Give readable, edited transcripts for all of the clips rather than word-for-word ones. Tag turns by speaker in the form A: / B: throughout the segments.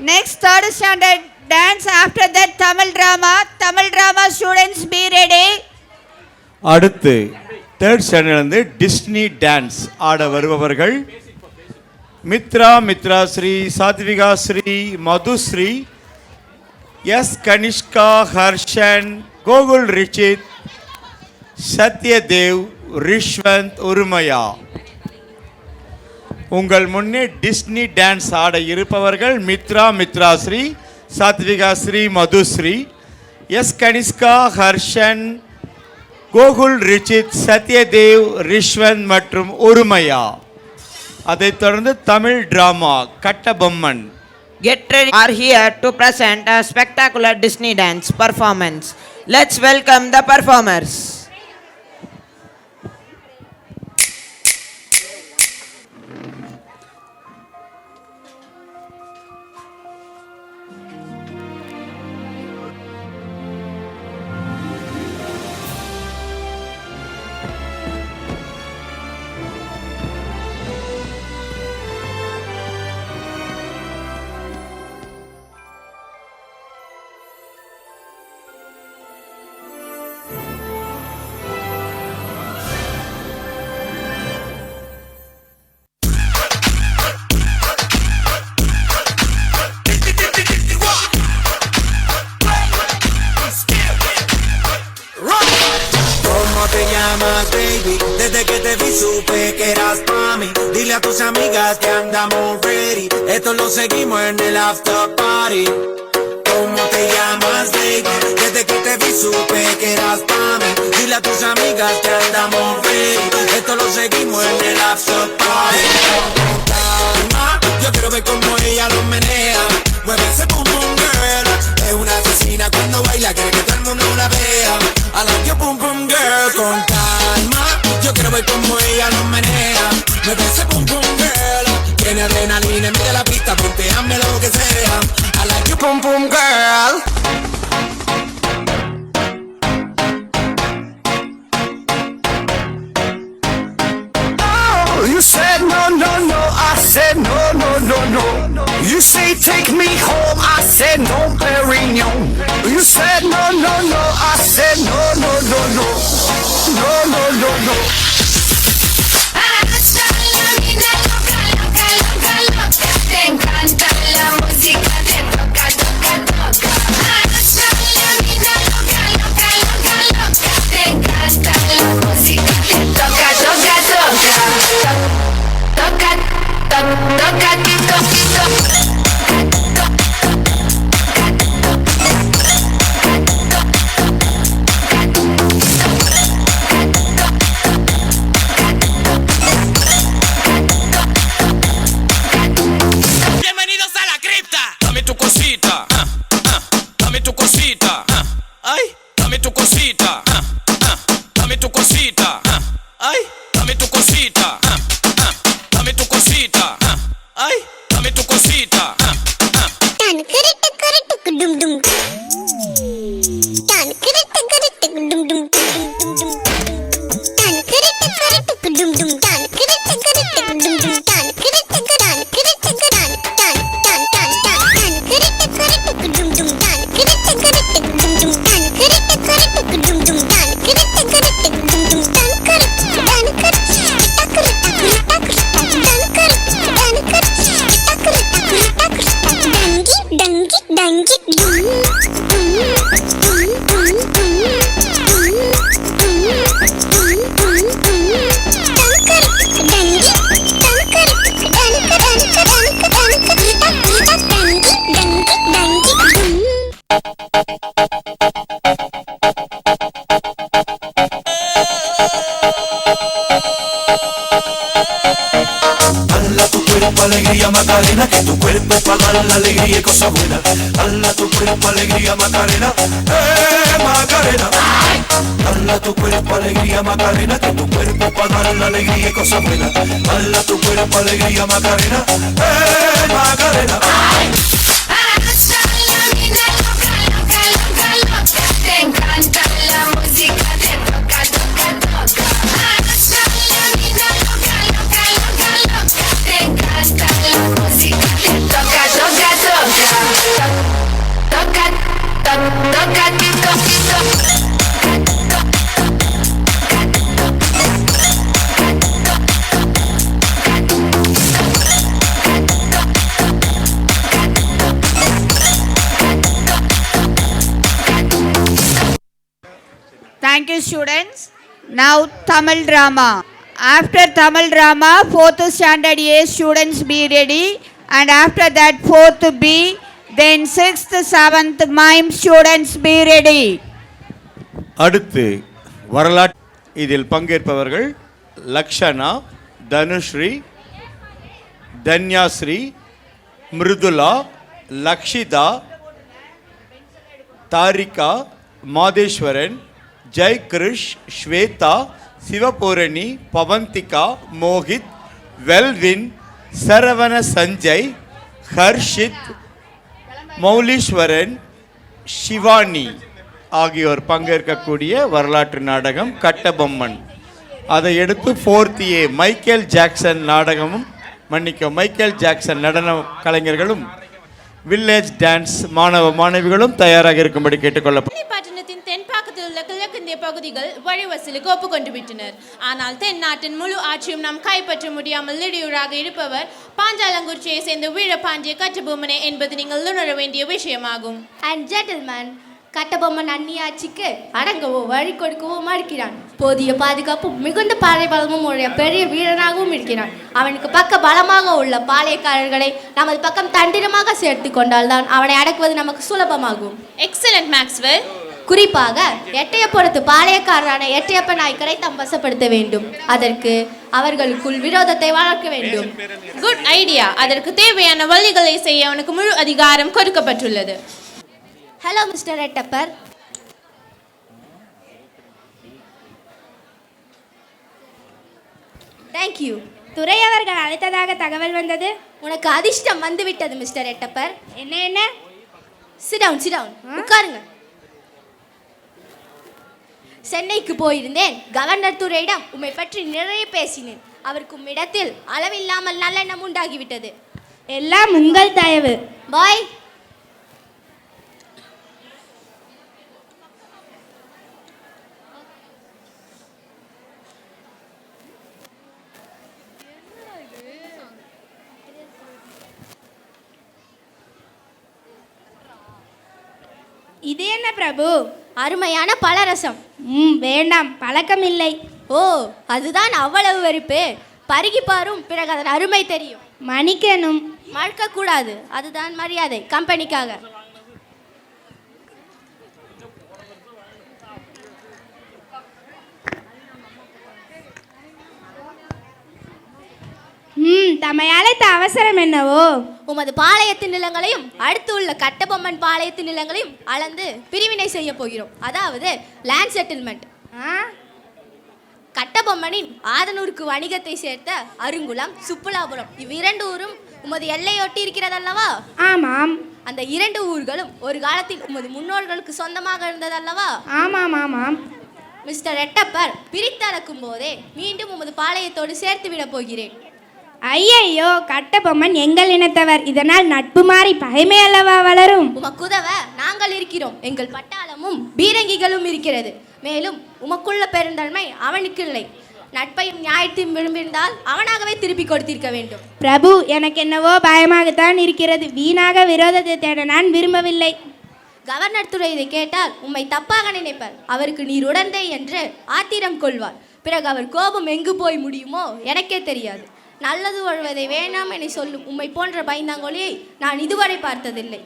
A: Next third standard dance. After that Tamil drama. Tamil drama students be ready.
B: அடுத்து third standard வந்து Disney dance ஆட வருபவர்கள் Mitra Sri, Sathvika Sri, Madhushree, S Kanishka, Harshan, Gokul ரிச்சித், Satyadev, Rishwanth, உருமையா. உங்கள் முன்னே டிஸ்னி டான்ஸ் ஆட இருப்பவர்கள் மித்ரா ஸ்ரீ, சாத்விகா ஸ்ரீ, மதுஸ்ரீ, எஸ் கனிஷ்கா, ஹர்ஷன், கோகுல் ரிச்சித், சத்யதேவ், ரிஷ்வந்த் மற்றும் உருமையா. அதைத் தொடர்ந்து Tamil drama Kattabomman.
C: Get ready are here to present a spectacular Disney dance performance. Let's welcome the performers.
D: Baby, desde que te vi supe que eras pa' mí. Dile a tus amigas que andamos ready. Esto lo seguimos en el after party. ¿Cómo te llamas, baby? Desde que te vi supe que eras pa' mí. Dile a tus amigas que andamos ready. Esto lo seguimos en el after party. Calma, yo quiero ver cómo ella lo menea. Mueve ese pum pum girl. Es una asesina cuando baila, quiere que todo el mundo la vea. I like your pum pum girl. Con calma, yo quiero ver cómo ella lo menea. Mueve ese pum pum girl. Tiene adrenalina, mete la pista, ponteame lo que sea. I like your pum pum girl.
E: Oh, you said no, no, no. I said no, no, no, no. You say take me home. I said no, Perignon. You said no, no, no. I said no, no, no, no. No, no, no, no.
F: Te encanta la música, te toca, toca, toca. La vida loca, loca, loca, loca. Te encanta la música, te toca, toca, toca. Toca, toca, toca, toca.
D: Alegría Macarena, que tu cuerpo es para dar la alegría y cosas buenas. Dale a tu cuerpo alegría Macarena, Macarena. Dale a tu cuerpo alegría Macarena, que tu cuerpo es para dar la alegría y cosas buenas. Dale a tu cuerpo alegría Macarena, Macarena.
F: Te encanta la música, te toca, toca, toca. La vida loca, loca, loca, loca. Te encanta la música, te toca, toca, toca.
A: Thank you, students. Now, Tamil drama. After Tamil drama, 4th standard A students be ready. And after that, 4th B, then 6th, 7th mime students be ready.
B: அடுத்து வரலாற்று இதில் பங்கேற்பவர்கள் லக்ஷனா, தனுஸ்ரீ, தன்யாஸ்ரீ, மிருதுலா, லக்ஷிதா, தாரிகா, மாதேஸ்வரன், ஜெய் கிருஷ், ஸ்வேதா, சிவபூரணி, பவந்திகா, மோஹித், வெல்வின், சரவண சஞ்சய், ஹர்ஷித், மௌலீஸ்வரன், ஷிவானி ஆகியோர் பங்கேற்கக்கூடிய வரலாற்று நாடகம் கட்டபொம்மன். அதை எடுத்து 4th A Michael Jackson நாடகமும் Michael Jackson நடன கலைஞர்களும் வில்லேஜ் டான்ஸ் மாணவ மாணவிகளும் தயாராக இருக்கும்படி கேட்டுக்கொள்ளப்படும்.
G: பட்டணத்தின் தென்பாக்கத்தில் உள்ள கிழக்கிந்திய பகுதிகள் வழிவசலுக்கு ஒப்புக்கொண்டு விட்டனர். ஆனால் தென்னாட்டின் முழு ஆட்சியும் நாம் கைப்பற்ற முடியாமல் இடையூறாக இருப்பவர் பாஞ்சாலங்குறிச்சியை சேர்ந்த வீரபாண்டிய கட்டபொம்மனே என்பது நீங்கள் உணர வேண்டிய விஷயமாகும்.
H: அண்ட் ஜென்டில்மேன், கட்டபொம்மன் அந்நியாட்சிக்கு அடங்கவோ வழி கொடுக்கவோ மறுக்கிறான். போதிய பாதுகாப்பும் மிகுந்த பாலை பலமும் உடைய பெரிய வீரனாகவும் இருக்கிறான். அவனுக்கு பக்க பலமாக உள்ள பாளையக்காரர்களை நமது பக்கம் தந்திரமாக சேர்த்து கொண்டால்தான் அவனை அடக்குவது நமக்கு சுலபமாகும்.
G: Excellent Maxwell.
H: குறிப்பாக எட்டயப்புறத்து பாளையக்காரரான எட்டயப்ப நாய்க்கரை தம் வசப்படுத்த வேண்டும். அதற்கு அவர்களுக்குள் விரோதத்தை வளர்க்க வேண்டும்.
G: Good idea. அதற்கு தேவையான வழிகளை செய்ய அவனுக்கு முழு அதிகாரம் கொடுக்கப்பட்டுள்ளது.
H: Hello mister Ettappar. தேங்க்யூ.
I: துரை அவர்கள் அழைத்ததாக தகவல் வந்தது.
H: உனக்கு அதிர்ஷ்டம் வந்துவிட்டது மிஸ்டர் எட்டப்பர்.
I: என்ன என்ன?
H: சிடவுன் சிடவுன், உட்காருங்க. சென்னைக்கு போயிருந்தேன். கவர்னர் துரையிடம் உம்மை பற்றி நிறைய பேசினேன். அவருக்கு உம்மிடத்தில் அளவில்லாமல் நல்லெண்ணம் உண்டாகிவிட்டது.
I: எல்லாம் உங்கள் தயவு.
H: பாய்.
I: இது என்ன பிரபு?
H: அருமையான பலரசம்.
I: வேண்டாம், பழக்கம் இல்லை.
H: ஓ, அதுதான் அவ்வளவு வெறுப்பு. பருகி பாரும், பிறகு அதன் அருமை தெரியும்.
I: மன்னிக்கணும்.
H: மறுக்க கூடாது, அதுதான் மரியாதை கம்பெனிக்காக.
I: தம்மை அழைத்த அவசரம் என்னவோ?
H: உமது பாளையத்தின் நிலங்களையும் அடுத்து உள்ள கட்டபொம்மன் பாளையத்தின் நிலங்களையும் அளந்து பிரிவினை செய்ய போகிறோம். அதாவது லேண்ட் செட்டில்மெண்ட். கட்டபொம்மனின் ஆதனூருக்கு வணிகத்தை சேர்த்த அருங்குளம், சுப்புலாபுரம் இவ்விரண்டு ஊரும் உமது எல்லையொட்டி இருக்கிறதல்லவா?
I: ஆமாம்.
H: அந்த இரண்டு ஊர்களும் ஒரு காலத்தில் உமது முன்னோர்களுக்கு சொந்தமாக இருந்ததல்லவா?
I: ஆமாம் ஆமாம்.
H: மிஸ்டர் எட்டப்பர், பிரித்தளக்கும் போதே மீண்டும் உமது பாளையத்தோடு சேர்த்து விட போகிறேன்.
I: ஐயையோ, கட்டபொம்மன் எங்கள் இனத்தவர். இதனால் நட்பு மாறி பகைமை அல்லவா வளரும்?
H: உமக்குதவ நாங்கள் இருக்கிறோம். எங்கள் பட்டாளமும் பீரங்கிகளும் இருக்கிறது. மேலும் உமக்குள்ள பெருந்தன்மை அவனுக்கு இல்லை. நட்பையும் நியாயத்தையும் விரும்பியிருந்தால் அவனாகவே திருப்பி கொடுத்திருக்க வேண்டும்.
I: பிரபு, எனக்கு என்னவோ பயமாகத்தான் இருக்கிறது. வீணாக விரோதத்தை தேட நான் விரும்பவில்லை.
H: கவர்னர் துரை இதை கேட்டால் உம்மை தப்பாக நினைப்பார். அவருக்கு நீர் உடந்தை என்று ஆத்திரம் கொள்வார். பிறகு அவர் கோபம் எங்கு போய் முடியுமோ எனக்கே தெரியாது. நல்லது வாழ்வதை வேண்டாம் என சொல்லும் உம்மை போன்ற பயந்தாங்கொழியை நான் இதுவரை பார்த்ததில்லை.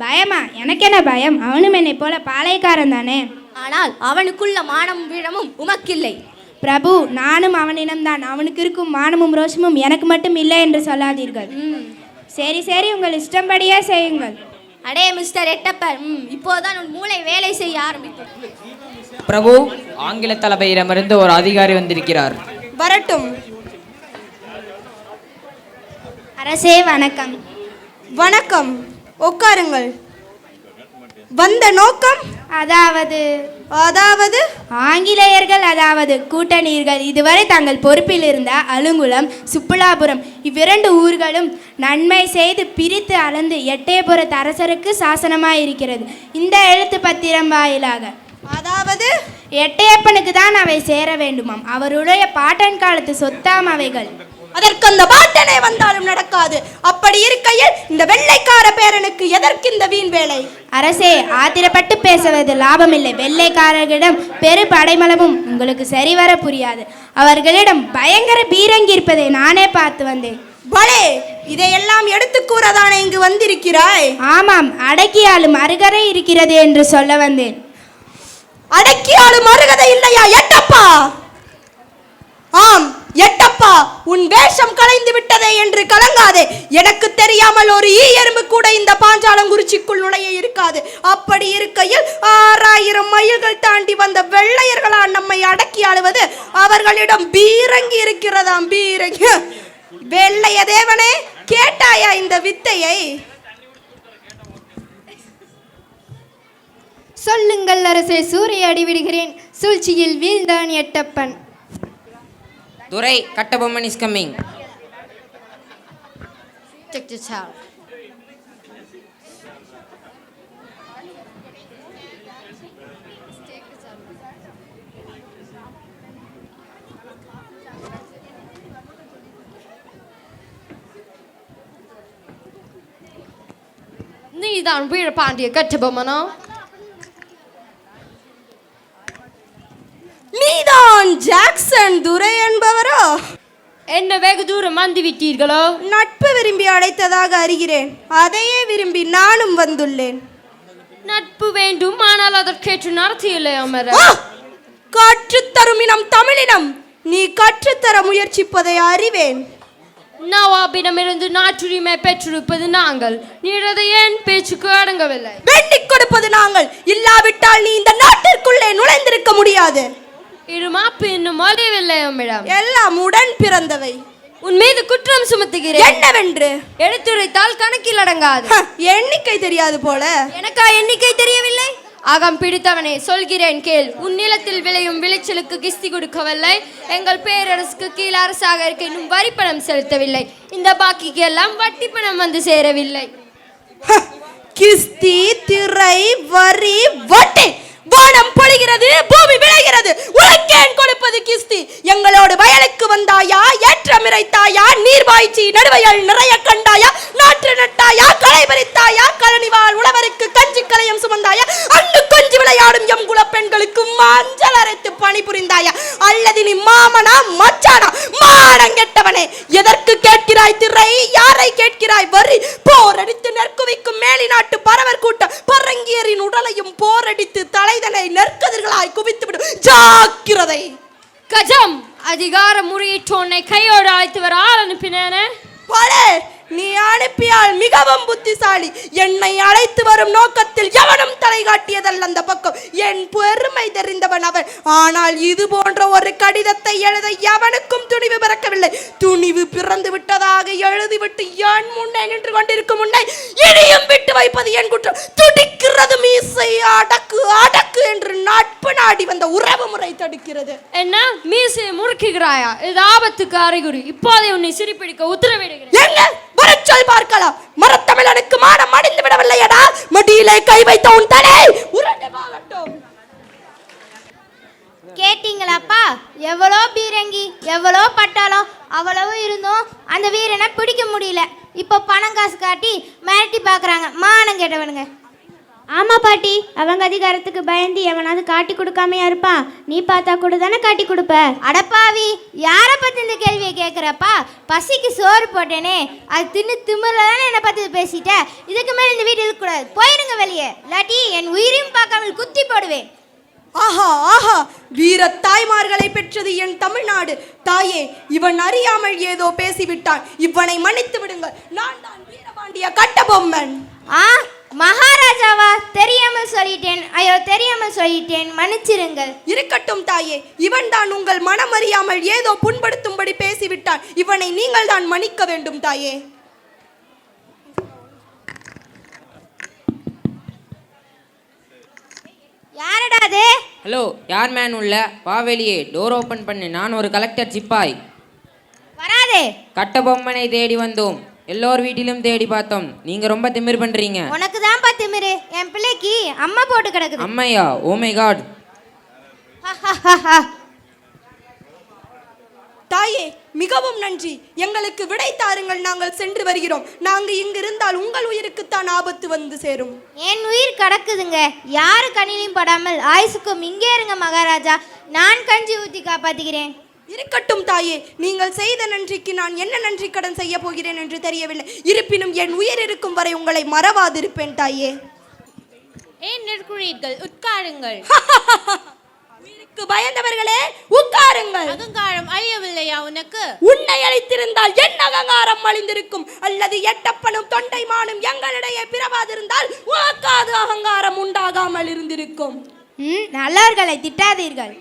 I: பயமா? எனக்கு என்ன பயம்? அவனும் என்னை போல பாளையக்காரன் தானே.
H: ஆனால் அவனுக்குள்ள மானமும் வீரமும் உமக்கில்லை.
I: பிரபு, நானும் அவனிடம்தான். அவனுக்கு இருக்கும் மானமும் ரோஷமும் எனக்கு மட்டும் இல்லை என்று சொல்லாதீர்கள். சரி சரி, உங்கள் இஷ்டம்படியே செய்யுங்கள்.
H: அடே மிஸ்டர் எட்டப்பர், இப்போதான் உன் மூளை வேலை செய்ய ஆரம்பித்தது.
C: பிரபு, ஆங்கில தளபதியிடமிருந்து ஒரு அதிகாரி வந்திருக்கிறார்.
I: வரட்டும். அரசே வணக்கம்.
J: வணக்கம், உட்காருங்கள்.
I: வந்த நோக்கம் அதாவது ஆங்கிலேயர்கள் அதாவது கூட்டணீர்கள் இதுவரை தங்கள் பொறுப்பில் இருந்த அலுங்குளம் சுப்புலாபுரம் இவ்விரண்டு ஊர்களும் நன்மை செய்து பிரித்து அளந்து எட்டயபுரத்து அரசருக்கு சாசனமாயிருக்கிறது இந்த எழுத்து பத்திரம் வாயிலாக. அதாவது எட்டயப்பனுக்கு தான் அவை சேர வேண்டுமாம். அவருடைய பாட்டன் காலத்து சொத்தாம் அவைகள். அதற்கு அந்த பாட்டனே வந்தாலும் நடக்காது. அப்படி இருக்கையில் இந்த வெள்ளைக்கார பேரனுக்கு எதற்கு இந்த வீண் வேலை? அரசே, ஆத்திரப்பட்டு பேசுவது லாபமில்லை. வெள்ளைக்காரர்களிடம் பெரு படைமளவும் உங்களுக்கு சரிவர புரியாது. அவர்களிடம் பயங்கர பீரங்கி இருப்பதை நானே பார்த்து வந்தேன். பலே, இதையெல்லாம் எடுத்து கூறதானே இங்கு வந்திருக்கிறாய்? ஆமாம், அடக்கியாலும் அருகதை இருக்கிறது என்று சொல்ல வந்தேன். அடக்கியாலும் அருகதை இல்லையா எட்டப்பா? ஆம் எட்டப்பா, உன் வேஷம் கலைந்து விட்டதே என்று கலங்காதே. எனக்கு தெரியாமல் ஒரு எறும்பு கூட இந்த பாஞ்சாலங்குறிச்சிக்குள் நுழைய இருக்காது. அப்படி இருக்கையில் 6000 மைல்கள் தாண்டி வந்த வெள்ளையர்களா நம்மை அடக்கி ஆளுவது? அவர்களிடம் பீரங்கி இருக்கிறதாம், பீரங்கி. வெள்ளைய தேவனே, கேட்டாயா இந்த வித்தையை?
H: சொல்லுங்கள் அரசே, சூறையாடி விடுகிறேன். சூழ்ச்சியில் வீழ்ந்தான் Ettappan.
C: Durai, Kattabomman is coming.
H: Check this out. நீதான் வீரபாண்டிய கட்டபொம்மனா?
I: நீதான் ஜாக்சன் துரை என்பவரோ?
H: என்ன வெகு தூரம் வந்து விட்டீர்களோ?
I: நட்பு விரும்பி அழைத்ததாக அறிகிறேன். அதையே விரும்பி நானும் வந்துள்ளேன்.
H: நட்பு வேண்டும், ஆனால் அதற்கேற்று நடத்தியில்லை அமர.
I: கற்றுத்தரும் இனம் தமிழினம். நீ கற்றுத்தர முயற்சிப்பதை அறிவேன்.
H: நவாபிடமிருந்து நாட்டுரிமை பெற்றிருப்பது நாங்கள். நீர் அதை ஏன் பேச்சுக்கு அடங்கவில்லை?
I: வெட்டிக் கொடுப்பது நாங்கள். இல்லாவிட்டால் நீ இந்த நாட்டிற்குள்ளே நுழைந்திருக்க முடியாது.
H: இருமாப்பு இன்னும் அறியவில்லை அம்மிடம்.
I: எல்லாம் உடன் பிறந்தவை.
H: உன் மீது குற்றம் சுமத்துகிறேன்.
I: என்னவென்று?
H: எடுத்துரைத்தால் கணக்கில் அடங்காது.
I: எண்ணிக்கை தெரியாது போல.
H: எனக்கா எண்ணிக்கை தெரியவில்லை? அகம் பிடித்தவனே, சொல்கிறேன் கேள். உன் நிலத்தில் விளையும் விளைச்சலுக்கு கிஸ்தி கொடுக்கவில்லை. எங்கள் பேரரசுக்கு கீழ் அரசாக இருக்க இன்னும் வரி பணம் செலுத்தவில்லை. இந்த பாக்கிக்கு எல்லாம் வட்டி பணம் வந்து சேரவில்லை.
I: கிஸ்தி, திரை, வரி, வட்டி. வானம் பொழிகிறது, பூமி விளைகிறது. உனக்கேன் கொடுப்பது கிஸ்தி? எங்களோடு வயலுக்கு வந்தாயா? ஏற்றம் இறைத்தாயா? நீர் பாய்ச்சி நடுவயல் நிறைய கண்டாயா? நாற்று நட்டாயா? களை பறித்தாயா? கழனிவாள் உழவருக்கு கஞ்சி கலையம் சுமந்தாயா? அங்கு கொஞ்சி விளையாடும் எம் குல பெண்களுக்கு மஞ்சள் அரைத்து பணிபுரிந்தாயா? அல்லது நீ மாமனா மச்சானா? மானம் கெட்டவனே, எதற்கு கேட்கிறாய் திரை? யாரை கேட்கிறாய் வரி? போரடித்து நெற்குவிக்கும் மேலி நாட்டு பறவர் கூட்டம் பரங்கியரின் உடலையும் போரடித்து தலைதனை நெற்கதிர்களாய் குவித்துவிடும். ஜாக்கிரதை.
H: கஜம், அதிகார முறையீட்டோனை கையோடு அழைத்து வர ஆள் அனுப்பினேனே.
I: பலே, நீ அனுப்பியால் மிகவும் புத்திசாலி. என்னை அழைத்து வரும் நோக்கத்தில் எவனும் தலை காட்டியதல்ல அந்த பக்கம். என் பெருமை தெரிந்தவன் அவன். ஆனால் இது போன்ற ஒரு கடிதத்தை எழுத எவனுக்கும் துணிவு பிறக்கவில்லை. துணிவு பிறந்து விட்டதாக எழுதிவிட்டு என் முன்னே நின்று கொண்டிருக்கும் முன்னே இனியும் விட்டு வைப்பது என் குற்றம். துடிக்கிறது மீசை. அடக்கு அடக்கு என்று நட்பு நாடி வந்த உறவு முறை தடுக்கிறது.
H: என்ன மீசையை முறுக்குகிறாயா? இது ஆபத்துக்கு அறிகுறி. இப்போதே உன்னை சிரிப்பிடிக்க உத்தரவிடுகிறேன்.
I: வரச்சொல் பார்க்கலாம். மரத்தமிழனுக்கு மானம் அடைந்து விடவில்லையடா. மடியிலே கை வைத்த உன் தலை உருண்டு போகட்டும்.
H: கேட்டீங்களாப்பா? எவ்வளோ பீரங்கி, எவ்வளோ பட்டாளம், அவ்வளவு இருந்தும் அந்த வீரனை பிடிக்க முடியல. இப்போ பணம் காசு காட்டி மிரட்டி பார்க்குறாங்க. மானம் கேட்டவனுங்க.
I: ஆமா பாட்டி, அவங்க அதிகாரத்துக்கு பயந்து எவனாவது காட்டி கொடுக்காமையா இருப்பான்? நீ பார்த்தா கூட தானே காட்டி கொடுப்ப.
H: அடப்பாவி, யாரை பற்றி இந்த கேள்வியை கேட்குறப்பா? பசிக்கு சோறு போட்டேனே, அது தின்னு திமிரில் தானே என்னை பற்றி பேசிட்ட. இதுக்கு மேலே இந்த வீட்டு இருக்கக்கூடாது. போயிடுங்க வெளியே, இல்லாட்டி என் உயிரையும் பார்க்காமல் குத்தி போடுவேன்.
I: ஆஹா ஆஹா, வீர தாய்மார்களை பெற்றது என் தமிழ்நாடு. தாயே, இவன் அறியாமல் ஏதோ பேசிவிட்டான். இவனை மன்னித்து விடுங்கள். நான் தான் வீரபாண்டிய கட்டபொம்மன்.
H: மகாராஜாவா? தெரியாமல் சொல்லிட்டேன். ஐயோ, தெரியாமல் சொல்லிட்டேன், மன்னிச்சிருங்கள்.
I: இருக்கட்டும் தாயே, இவன் தான் உங்கள் மனம் அறியாமல் ஏதோ புண்படுத்தும்படி பேசிவிட்டான். இவனை நீங்கள் தான் மன்னிக்க வேண்டும் தாயே.
J: ஹலோ, யார் மேன் உள்ள? வா வெளியே, டோர் ஓப்பன் பண்ணு. நான் ஒரு கலெக்டர் சிப்பாய்.
I: வராதே.
J: கட்டபொம்மனை தேடி வந்தோம். எல்லோர் வீட்டிலும் தேடி பார்த்தோம். நீங்க ரொம்ப திமிர் பண்றீங்க.
I: உனக்கு தான்ப்பா திமிரு. என் பிள்ளைக்கு அம்மா போட்டு கிடக்குது.
J: அம்மையா? Oh my God.
K: தாயே, மிகவும் நன்றி. எங்களுக்கு விடை தாருங்கள், நாங்கள் சென்று வருகிறோம். நாங்கள் இங்கு இருந்தால் உங்கள் உயிருக்குத்தான் ஆபத்து வந்து சேரும்.
I: என் உயிர் கடக்குதுங்க. யாரு கண்ணிலையும் படாமல் ஆயுசுக்கும் இங்கே இருங்க மகாராஜா. நான் கஞ்சி ஊத்தி காப்பாத்துகிறேன்.
K: இருக்கட்டும் தாயே, நீங்கள் செய்த நன்றிக்கு நான் என்ன நன்றி கடன் செய்ய போகிறேன் என்று தெரியவில்லை. இருப்பினும் என் உயிர் இருக்கும் வரை உங்களை மறவாதிருப்பேன் தாயே.
G: ஏன் நிற்கிறீர்கள்? உட்காருங்கள்.
K: உயிருக்கு பயந்தவர்களே, உட்காருங்கள்.
G: அகங்காரம் அழியவில்லையா உனக்கு?
K: உன்னை அழித்திருந்தால் என் அகங்காரம் அழிந்திருக்கும். அல்லது எட்டப்பனும் தொண்டைமானும் எங்களிடையே பிறவாதிருந்தால் உனக்காது அகங்காரம் உண்டாகாமல் இருந்திருக்கும்.
I: நல்லவர்களை திட்டாதீர்கள்.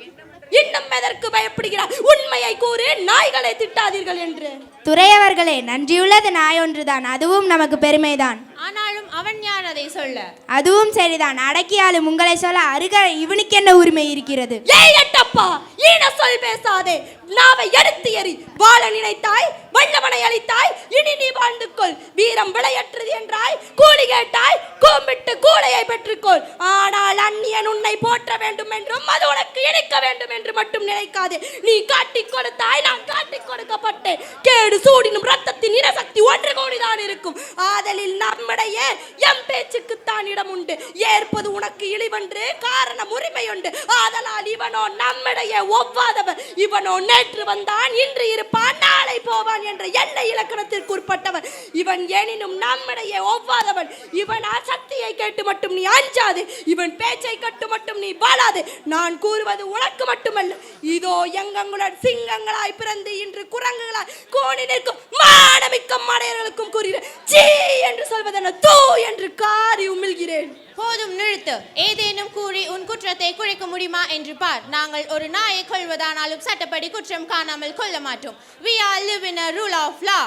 K: இன்னும் எதற்கு பயப்படுகிறார்? உண்மையை கூறு, நாய்களை திட்டாதீர்கள் என்று.
I: துரையவர்களே, நன்றியுள்ளது நாய் ஒன்றுதான். அதுவும் நமக்கு பெருமைதான்.
G: ஆனாலும் அவன் யார் அதை சொல்ல?
I: அதுவும் சரிதான். அடக்கியாலும் உங்களை சொல்ல அருக இவனுக்கு என்ன உரிமை இருக்கிறது?
K: ஏய் எட்டப்பா, ஈன சொல் பேசாதே. நாவை எடுத்து எறி. வாழ நினைத்தாய், வல்லவனை அழித்தாய். இனி நீ வாழ்ந்து கொள். வீரம் விளையற்றது என்றாய். கூலி கேட்டாய், கூம்பிட்டு கூலையை பெற்றுக்கொள். ஆனால் அந்நியன் உன்னை போற்ற வேண்டும் என்றும் அது உனக்கு இணைக்க வேண்டும் என்று மட்டும் நினைக்காதே. நீ காட்டிக் கொடுத்தாய், நான் காட்டிக் கொடுக்கப்பட்டேன். கேடு சூடினும் ரத்தத்தின் இனசக்தி ஒன்று கோடிதான் இருக்கும். ஆதலில் நம்மிடையே எம் பேச்சுக்குத்தான் இடம் உண்டு. ஏற்பது உனக்கு இழிவன்று, காரணம் உரிமை உண்டு. ஆதலால் இவனோ நம்மிடையே ஒவ்வாதவன். இவனோ நேற்று வந்தான், இன்று இருப்பான், நாளை போவான் என்ற எல்லை இலக்கணத்திற்கு உட்பட்டவன். இவன் எனினும் நம்மிடையே ஒவ்வாதவன். இவன் சக்தியை கேட்டு மட்டும் நீ அஞ்சாது. இவன் பேச்சை கட்டு மட்டும் நீ வாழாது. நான் கூறுவது உனக்கு மட்டுமல்ல. இதோ எங்களுடன் சிங்கங்களாய் பிறந்து இன்று குரங்குகளாய் கோணி நிற்கும் மானமிக்க மடையர்களுக்கும் கூறுகிறேன். சீ என்று சொல்வதென்ன, தூ என்று காரி உமிழ்கிறேன்.
G: போதும், நிறுத்து. ஏதேனும் கூறி உன் குற்றத்தை குறைக்க முடியுமா என்று பார். நாங்கள் ஒரு நாயை கொள்வதானாலும் சட்டப்படி குற்றம் காணாமல் கொள்ள மாட்டோம். We all live in a rule of law.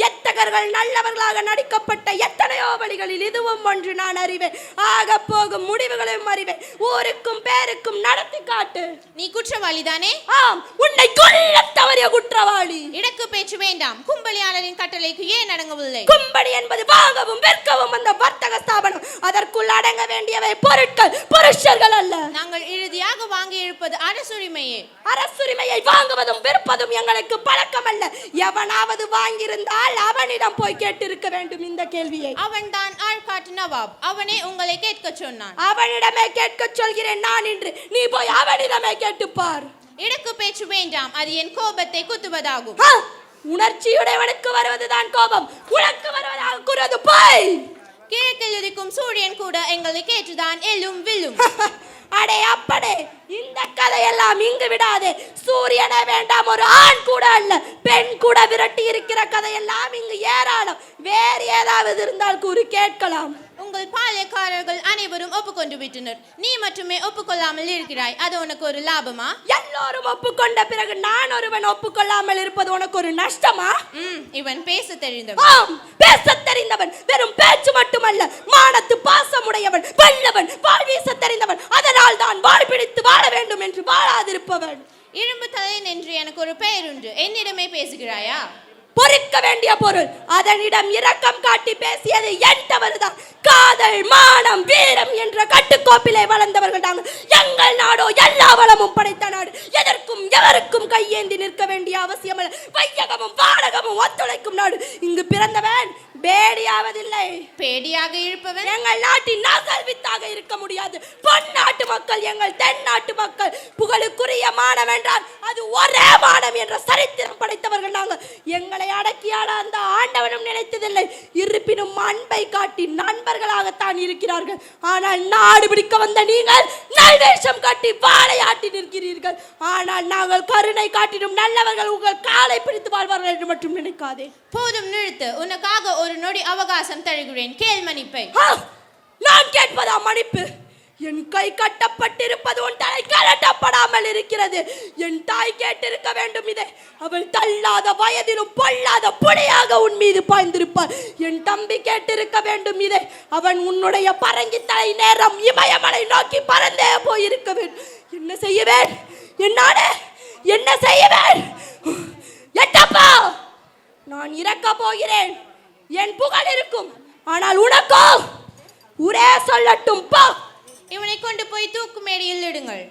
K: எத்தகர்கள் நல்லவர்களாக நடிக்கப்பட்ட எத்தனையோ வழிகளில் இதுவும் ஒன்று நான் அறிவேன். ஆக போகும் முடிவுகளையும் அறிவேன். ஊருக்கும் பேருக்கும் நடத்தி காட்டு.
G: நீ குற்றவாளிதானே?
K: ஆம், உன்னை கொல்ல தவறிய குற்றவாளி.
G: இடக்கு பேச்சு வேண்டாம். கும்பலியாளரின் கட்டளைக்கு ஏன் அடங்கவில்லை?
K: கும்படி என்பது வாங்கவும் விற்கவும் அந்த வர்த்தக ஸ்தாபனம். அதற்குள் அடங்க வேண்டியவை பொருட்கள், புருஷர்கள் அல்ல.
G: நாங்கள் இறுதியாக வாங்கி இருப்பது அரசுரிமையே.
K: அரசுரிமையை வாங்குவதும் விற்பதும் எங்களுக்கு பழக்கம் அல்ல. எவனாவது வாங்கியிருந்தால் அவனிடம் போய் கேட்டிருக்க வேண்டும் இந்த கேள்வியை.
G: அவன் தான் ஆழ்காட்டு நவாப். அவனே உங்களை கேட்க சொன்னான்.
K: அவனிடமே கேட்க சொல்கிறேன் நான் இன்று. நீ போய் அவனிடமே கேட்டுப்பார்.
G: இடக்கு பேச்சு வேண்டாம். அது என் கோபத்தை குத்துவதாகும்.
K: உணர்ச்சியுடையவனுக்கு வருவதுதான் கோபம். உனக்கு வருவதாக கூறுவது போய்.
G: கிழக்கில் இருக்கும் சூரியன் கூட எங்களை கேட்டுதான் எல்லும் வில்லும்.
K: அடே அப்படே, இந்த கதையெல்லாம் இங்கு விடாதே. சூரியனே வேண்டாம், ஒரு ஆண் கூட அல்ல, பெண் கூட விரட்டி இருக்கிற கதையெல்லாம் இங்கு ஏராளம். வேறு ஏதாவது இருந்தால் கூறி கேட்கலாம்.
G: உங்கள் பாளையக்காரர்கள் அனைவரும் ஒப்புக்கொண்டு விட்டனர். நீ மட்டுமே ஒப்புக்கொள்ளாமல் இருக்கிறாய். அது உனக்கு ஒரு லாபமா?
K: எல்லோரும் ஒப்புக்கொண்ட பிறகு நான் ஒருவன் ஒப்புக்கொள்ளாமல் இருப்பது உனக்கு ஒரு நஷ்டமா?
G: இவன் பேச தெரிந்தவன்.
K: பேச தெரிந்தவன். வெறும் பேச்சு மட்டுமல்ல, மானத்து பாசமுடையவன், வல்லவன், வாழ் வீச தெரிந்தவன். அதனால் தான் வாழ் பிடித்து வாழ வேண்டும் என்று வாழாதிருப்பவன்.
G: இரும்பு தலையன் என்று எனக்கு ஒரு பெயர் உண்டு. என்னிடமே பேசுகிறாயா?
K: பொறுக்க வேண்டிய பொருள். அதனிடம் இரக்கம் காட்டி பேசியது என் தவறுதான். காதல், மானம், வீரம் என்ற கட்டுக்கோப்பிலே வளர்ந்தவர்கள் நாங்கள். எங்கள் நாடோ எல்லா வளமும் படைத்த நாடு. எதற்கும் எவருக்கும் கையேந்தி நிற்க வேண்டிய அவசியம் அல்ல. வையகமும் வாடகமும் ஒத்துழைக்கும் நாடு. இங்கு பிறந்தவன் பேடியாவதில்லை.
G: பேடியாக இருப்பவன்
K: எங்கள் நாட்டின் நாகல்வித்தாக இருக்க முடியாது. பொன்னாட்டு மக்கள் எங்கள் தென்னாட்டு மக்கள். புகழுக்குரிய மானம் என்றால் அது ஒரே மானம் என்ற சரித்திரம் படைத்தவர்கள் நாங்கள். எங்களை அடக்கியாட அந்த ஆண்டவனும் நினைத்ததில்லை. இருப்பினும் அன்பை காட்டி நண்பர்களாகத்தான் இருக்கிறார்கள். ஆனால் நாடு பிடிக்க வந்த நீங்கள் நல்வேஷம் காட்டி வாழையாட்டி நிற்கிறீர்கள். ஆனால் நாங்கள் கருணை காட்டிடும் நல்லவர்கள் உங்கள் காலை பிடித்து வாழ்வார்கள் என்று மட்டும் நினைக்காதே.
G: போதும், நிறுத்து. உனக்காக ஒரு நொடி அவகாசம் தருகிறேன். கேள் மன்னிப்பை.
K: நான் கேட்பதா மன்னிப்பு? என் கை கட்டப்பட்டிருப்பது உன் தலை கலட்டப்படாமல் இருக்கிறது. என் தாய் கேட்டிருக்க வேண்டும் இதை. அவள் தள்ளாத வயதிலும் பொல்லாத புலியாக உன் மீது பாய்ந்திருப்பாள். என் தம்பி கேட்டிருக்க வேண்டும் இதை. அவன் உன்னுடைய பரங்கி தலை நேரம் இமயமலை நோக்கி பறந்தே போயிருக்க வேண்டும். என்ன செய்வேன்? என்னானே என்ன செய்வேன்? எட்டப்பா, நான் இறக்க போகிறேன். என் புகழ் இருக்கும், ஆனால் உனக்கோ ஊரே சொல்லட்டும் பா.
G: இவனை கொண்டு போய் தூக்கு மேடையில் இடுங்கள்.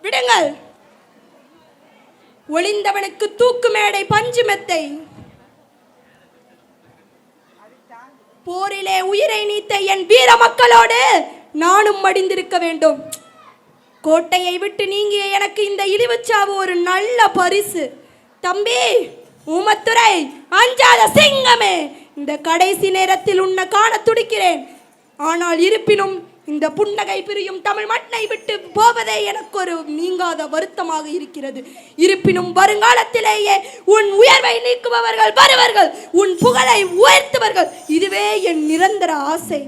K: விடுங்கள். ஒளிந்தவனுக்கு தூக்கு மேடை பஞ்சு மெத்தை. போரிலே உயிரை நீத்த என் வீர மக்களோடு நானும் மடிந்திருக்க வேண்டும். கோட்டையை விட்டு நீங்கிய எனக்கு இந்த இழிவுச்சாவு ஒரு நல்ல பரிசு. தம்பி ஊமத்துரை, அஞ்சாத சிங்கமே, இந்த கடைசி நேரத்தில் உன்னை காண துடிக்கிறேன். ஆனால் இருப்பினும் இந்த புன்னகை பிரியும் தமிழ் மண்ணை விட்டு போவதே எனக்கு ஒரு நீங்காத வருத்தமாக இருக்கிறது. இருப்பினும் வருங்காலத்திலேயே உன் உயர்வை நீக்குபவர்கள் வருவார்கள், உன் புகழை உயர்த்துவர்கள். இதுவே என் நிரந்தர ஆசை.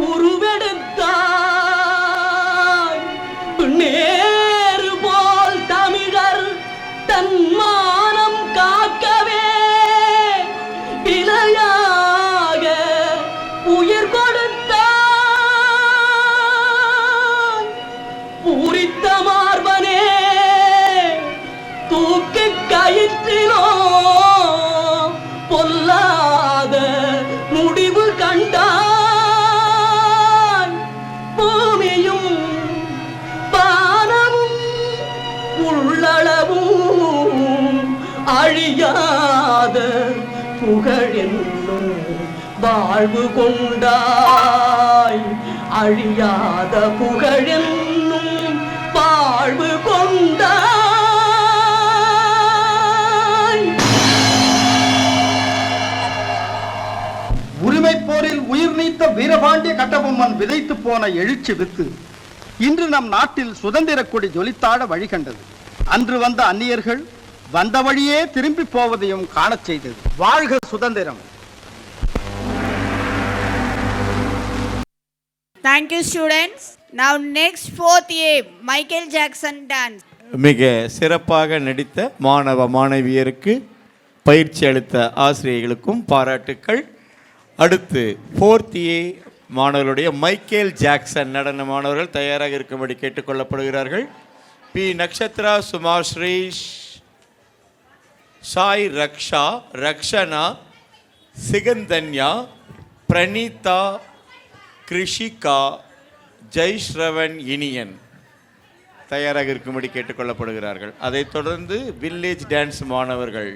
L: உருவெடுத்தாய் நேரு போல் தமிழர் தன் மானம் காக்கவே விலையாக உயிர் கொடுத்தாய். பூரித்த மார்பனே, தூக்கு கயிற்றிலோ பொல்லாத முடிவு கண்டாய். பூமியும் பானமும் உள்ளளவும் அழியாத புகழென்னும் வாழ்வு கொண்டாய். அழியாத புகழென்னும் வாழ்வு கொண்டாய்.
M: உரிமை போரில் உயிர் நீத்த வீரபாண்டிய கட்டபொம்மன் விதைத்து போன எழுச்சி வித்து இன்று நம் நாட்டில் சுதந்திர கொடி ஜொலித்தாட வழிகண்டது. அன்று வந்த அந்நியர்கள் வந்த வழியே திரும்பி போவதையும் காணச் செய்தது. வாழ்க சுதந்திரம்.
A: Thank you, students. Now next 4th A, Michael Jackson dance.
B: மிக சிறப்பாக நடித்த மாணவ மாணவியருக்கு பயிற்சி அளித்த ஆசிரியர்களுக்கும் பாராட்டுக்கள். அடுத்து 4th A மாணவர்களுடைய மைக்கேல் ஜாக்சன் நடன மாணவர்கள் தயாராக இருக்கும்படி கேட்டுக்கொள்ளப்படுகிறார்கள். பி நக்ஷத்ரா, சுமாஸ்ரீ, சாய் ரக்ஷா, ரக்ஷனா, சிகந்தன்யா, பிரணீதா, கிருஷிகா, ஜெய்ஸ்ரவன், இனியன் தயாராக இருக்கும்படி கேட்டுக்கொள்ளப்படுகிறார்கள். அதைத் தொடர்ந்து வில்லேஜ் டான்ஸ் மாணவர்கள்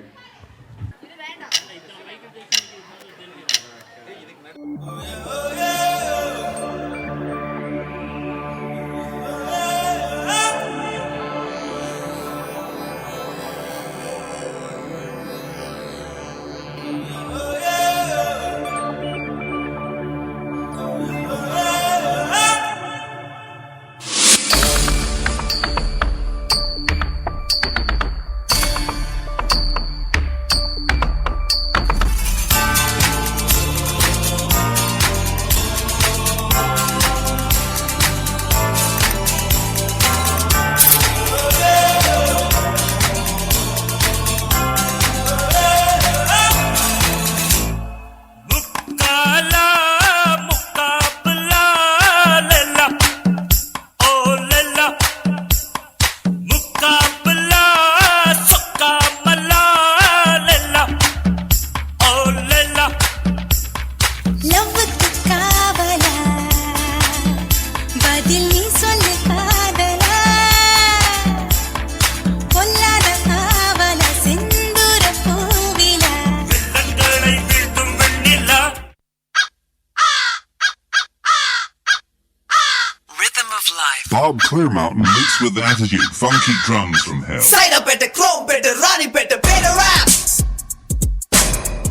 N: Bob Clearmountain mixed with attitude, funky drums from hell.
E: Sign up at the Chrome better, Ronnie better, better rap.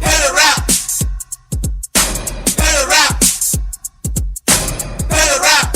E: Better rap. Better rap. Better rap.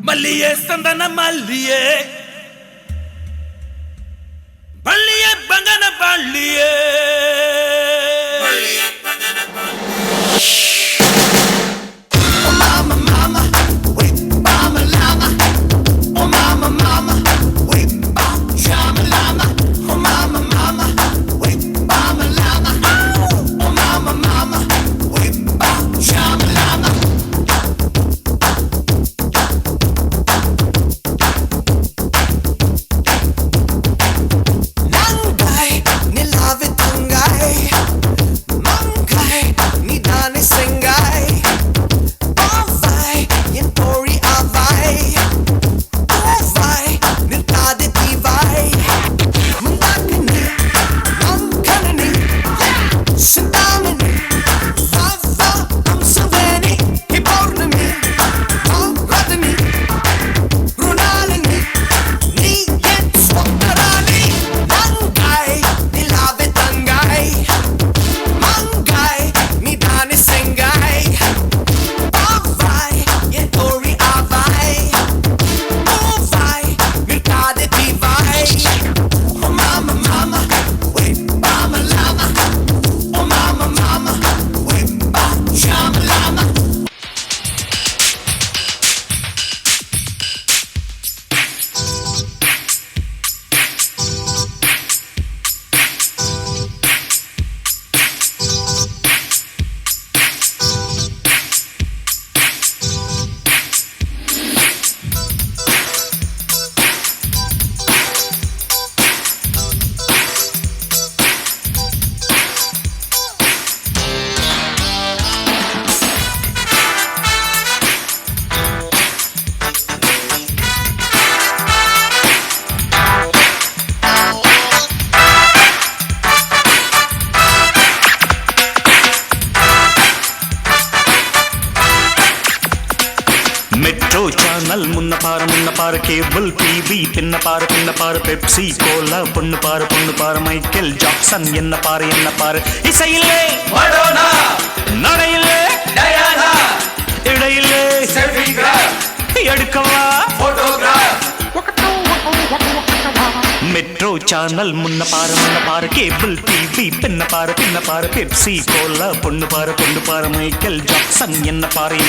D: மல்லியே சந்தன மல்லியே பள்ளியே பங்கன பள்ளியே
E: சேனல் முன்ன பாரு கேபிள் டிவி பின்ன பாரு பெப்சி கோலா பொண்ணு பாரு Michael Jackson என்ன பாரு இசையிலே Madonna நடையிலே Diana இடையிலே செல்ஃபிகிராஃப் எடுக்கவா போட்டோகிராஃப் மெட்ரோ சேனல் முன்ன பாரு கேபிள் டிவி பின்ன பாரு பெப்சி கோலா பொண்ணு பாரு மைக்கேல் ஜாக்சன் என்ன பாரு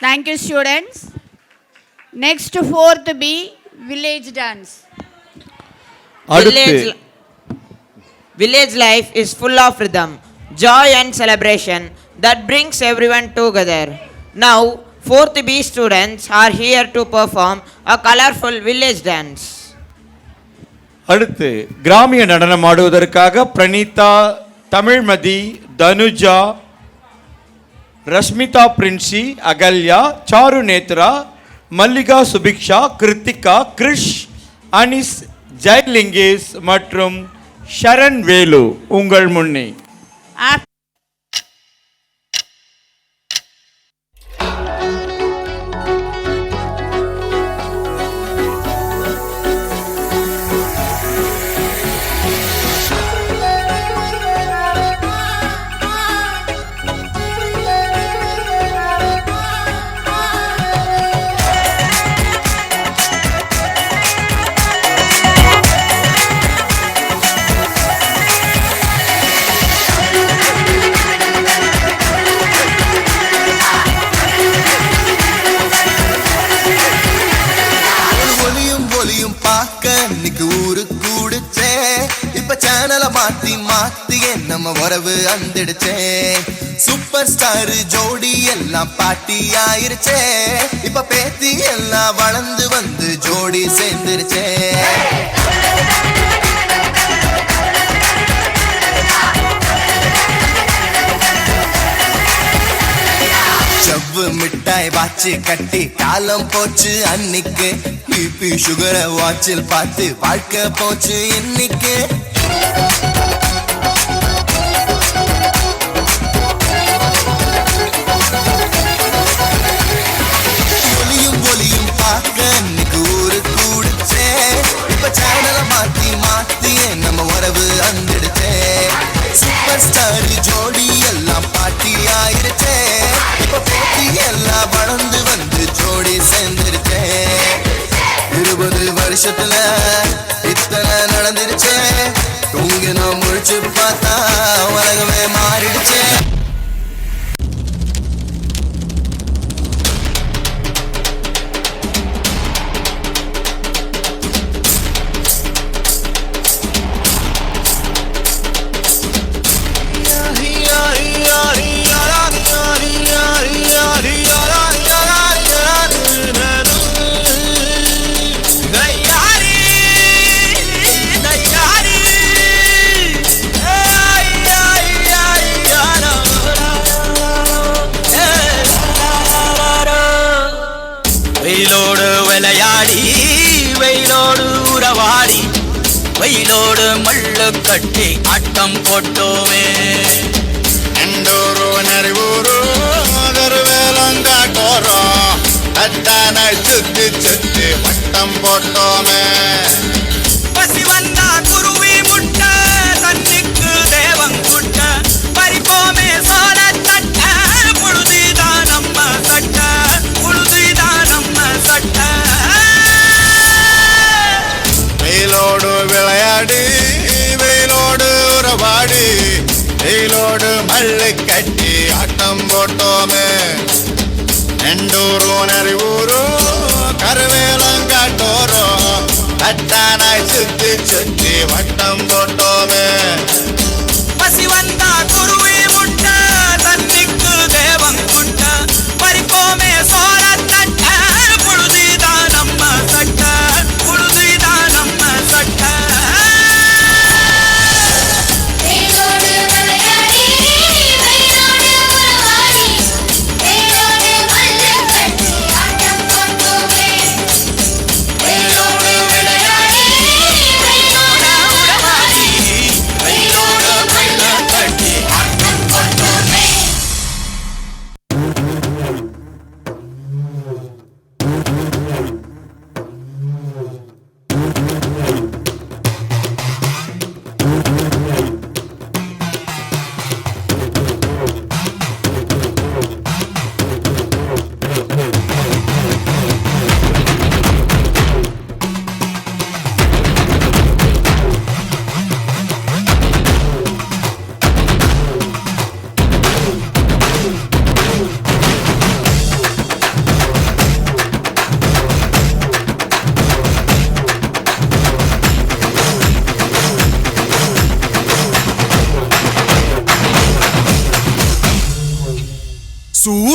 A: Thank you, students. Next, fourth B, village dance.
C: Village life is full of rhythm, joy and celebration that brings everyone together. Now, fourth B students are here to perform a colorful village dance.
B: அடுத்து கிராமிய நடனம் ஆடுவதற்காக Pranitha, Tamilmathi, Tanuja, Rashmitha Princy, Ahalya, sir Nethra, Mallika Subiksha, Kiruthika, Girish, Anis, ஜெயலிங்கேஷ் மற்றும் ஷரண் வேலு உங்கள் முன்னே.
D: இன்னைக்கு ஊரு கூடுச்சே இப்ப இப்ப சேனலை மாத்தி மாத்தியே நம்ம உறவு அந்திடுச்சே சூப்பர் ஸ்டார் ஜோடி எல்லாம் பாட்டி ஆயிருச்சே இப்ப பேத்தி எல்லாம் வளர்ந்து வந்து ஜோடி சேர்ந்துருச்சே செவ்வு மிட்டாய் வாட்சி கட்டி காலம் போச்சு அன்னைக்கு பிபி சுகரை வாட்சில் பார்த்து வாழ்க்கை போச்சு இன்னைக்கு ஒலியும் ஒலியும் பார்க்க இன்னைக்கு ஊரு கூடுச்சே இப்ப சேனலை மாத்தி மாத்தியே நம்ம உறவு அந்திடுச்சே சூப்பர் ஸ்டார் ஜோடி எல்லாம் பாட்டி ஆயிருச்சே இப்ப பேட்டி எல்லாம் வளர்ந்து வந்து ஜோடி சேர்ந்துருச்சே 20 வருஷத்துல இத்தனை நடந்துருச்சே தூங்கி நான் முழிச்சு பார்த்தா உலகமே மாறிடுச்சே வெயிலோடு விளையாடி வெயிலோடு உறவாடி வெயிலோடு மல்லு கட்டி ஆட்டம் போட்டோமே எண்டூரு நரிவூரு கருவேலங்காட்டோரம் அத்தானை சுத்தி சுத்தி வட்டம் போட்டோமே பசி வந்தா குருவி முட்ட தண்ணிக்கு தேவம் குட்ட பறிப்போமே சோழ தட்ட புழுதிதான் நம்ம சட்ட புழுதிதான் நம்ம சட்ட வெயிலோடு விளையாடி வெயிலோடு உறவாடி வெயிலோடு மல்லு கட்டி ஆட்டம் போட்டோமே எண்டூரு நரிவூரு கருவேலங்காட்டோரம் அத்தானாய் சுத்தி சுத்தி வட்டம் போட்டோமே பசி வந்தா குருவி முட்ட தண்ணிக்கு தேவம் குட்ட பறிப்போமே சோழ தட்ட புழுதிதான் நம்ம சட்ட புழுதிதான் நம்ம சட்ட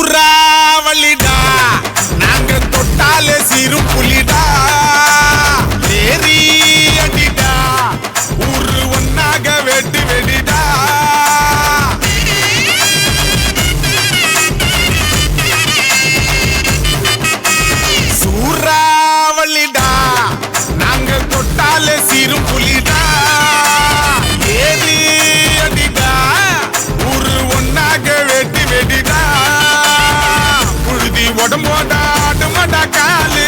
D: சூறாவளிடா நாங்க தொட்டாலே சிறு புலிடா ஏறி அடிடா ஊரு ஒன்னாக வெட்டு வெடிடா சூறாவளிடா நாங்க தொட்டாலே சிறு புலிடா ஏறி அடிடா ஊரு ஒன்னாக வெட்டு வெடிடா உடம்போட ஆடுமடா காலு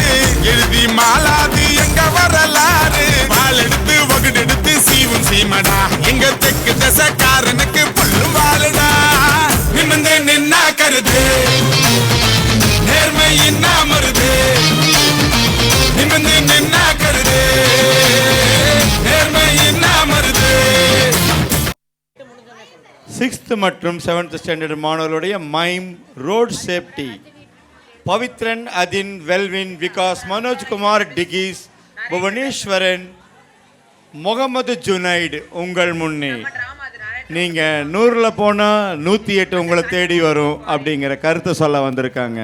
D: எழுதி மாலாது எங்க வரலாறு பால் எடுத்து வகுடெடுத்து சீவும் சீமடா எங்க தெற்கு தசக்காரனுக்கு புல்லும் வாழுடா நிமிந்து நின்னா கருது நேர்மை இன்னா மருது நிமிந்து நின்னா கருது நேர்மை இன்னா மருது
B: 6th மற்றும் 7th ஸ்டாண்டர்ட் மாணவர்களுடைய மைம் ரோட் சேஃப்டி பவித்ரன் அதின் வெல்வின் விகாஸ் மனோஜ் குமார் டிகிஸ் புவனேஸ்வரன் முகமது ஜுனைட் உங்கள் முன்னே. நீங்கள் 100ல் போனால் 108 உங்களை தேடி வரும் அப்படிங்கிற கருத்தை சொல்ல வந்திருக்காங்க.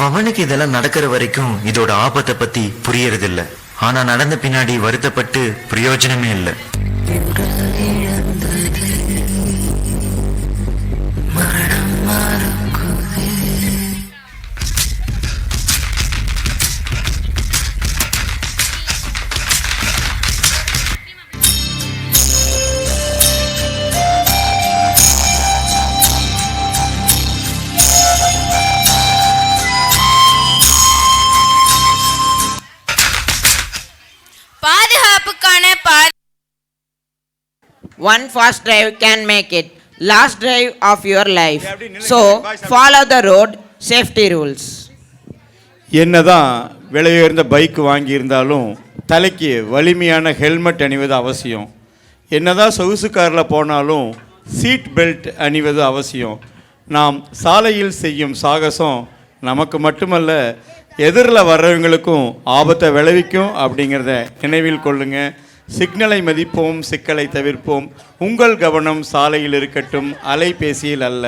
O: அவனுக்கு இதெல்லாம் நடக்கிற வரைக்கும் இதோட ஆபத்தை பத்தி புரியறதில்ல. ஆனா நடந்த பின்னாடி வருத்தப்பட்டு பிரயோஜனமே இல்லை.
C: One fast drive can make it last drive of your life. So follow the road safety rules.
B: என்னதான் விலை உயர்ந்த பைக் வாங்கியிருந்தாலும் தலைக்கு வலிமையான ஹெல்மெட் அணிவது அவசியம். என்னதான் சொகுசு காரில் போனாலும் சீட் பெல்ட் அணிவது அவசியம். நாம் சாலையில் செய்யும் சாகசம் நமக்கு மட்டுமல்ல எதிரில் வர்றவங்களுக்கும் ஆபத்தை விளைவிக்கும் அப்படிங்கிறத நினைவில் கொள்ளுங்க. சிக்னலை மதிப்போம், சிக்கலை தவிர்ப்போம். உங்கள் கவனம் சாலையில் இருக்கட்டும், அலைபேசியில் அல்ல.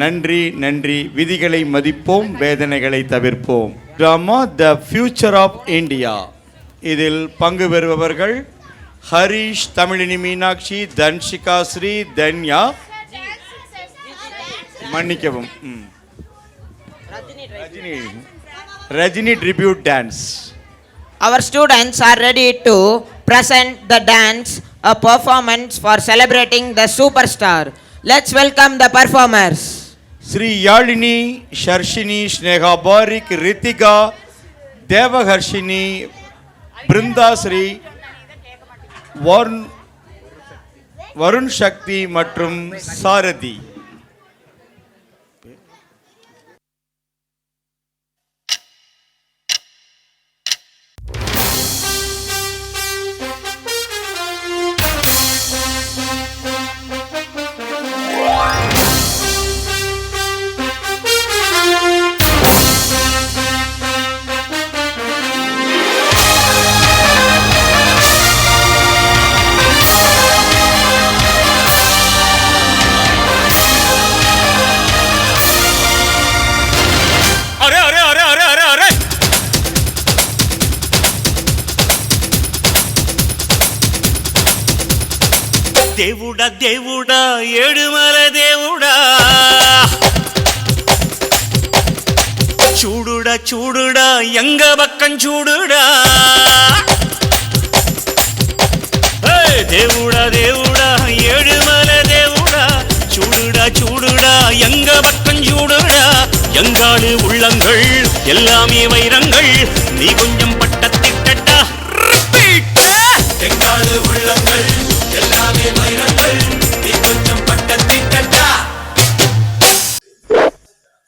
B: நன்றி நன்றி. விதிகளை மதிப்போம், வேதனைகளை தவிர்ப்போம். Drama the future of India. இதில் பங்கு பெறுபவர்கள் ஹரிஷ், தமிழினி மீனாட்சி, தன்ஷிகா ஸ்ரீ, தன்யா, மன்னிக்கவும், Rajini tribute dance.
C: Our students are ready to present the dance, a performance for celebrating the superstar. Let's welcome the performers.
B: Sri Yalini, Sharshini, Sneha Barik, Ritika, Devaharshini, Brinda Sri, Varun Shakti மற்றும் சாரதி.
P: దేవుడా దేవుడా ఏడుమల దేవుడా, చూడుడా చూడుడా ఎంగ పక్కం చూడుడా, దేవుడా దేవుడా ఏడుమల దేవుడా, చూడుడా చూడుడా எங்க பக்கம் చూడుடா, எங்காடு உள்ளங்கள் எல்லாமே வைரங்கள், நீ கொஞ்சம் பட்டத்திட்டா, எங்காடு உள்ளங்கள் எல்லாமே வைரங்கள், நீ கொஞ்சம் பட்டத்திட்டா.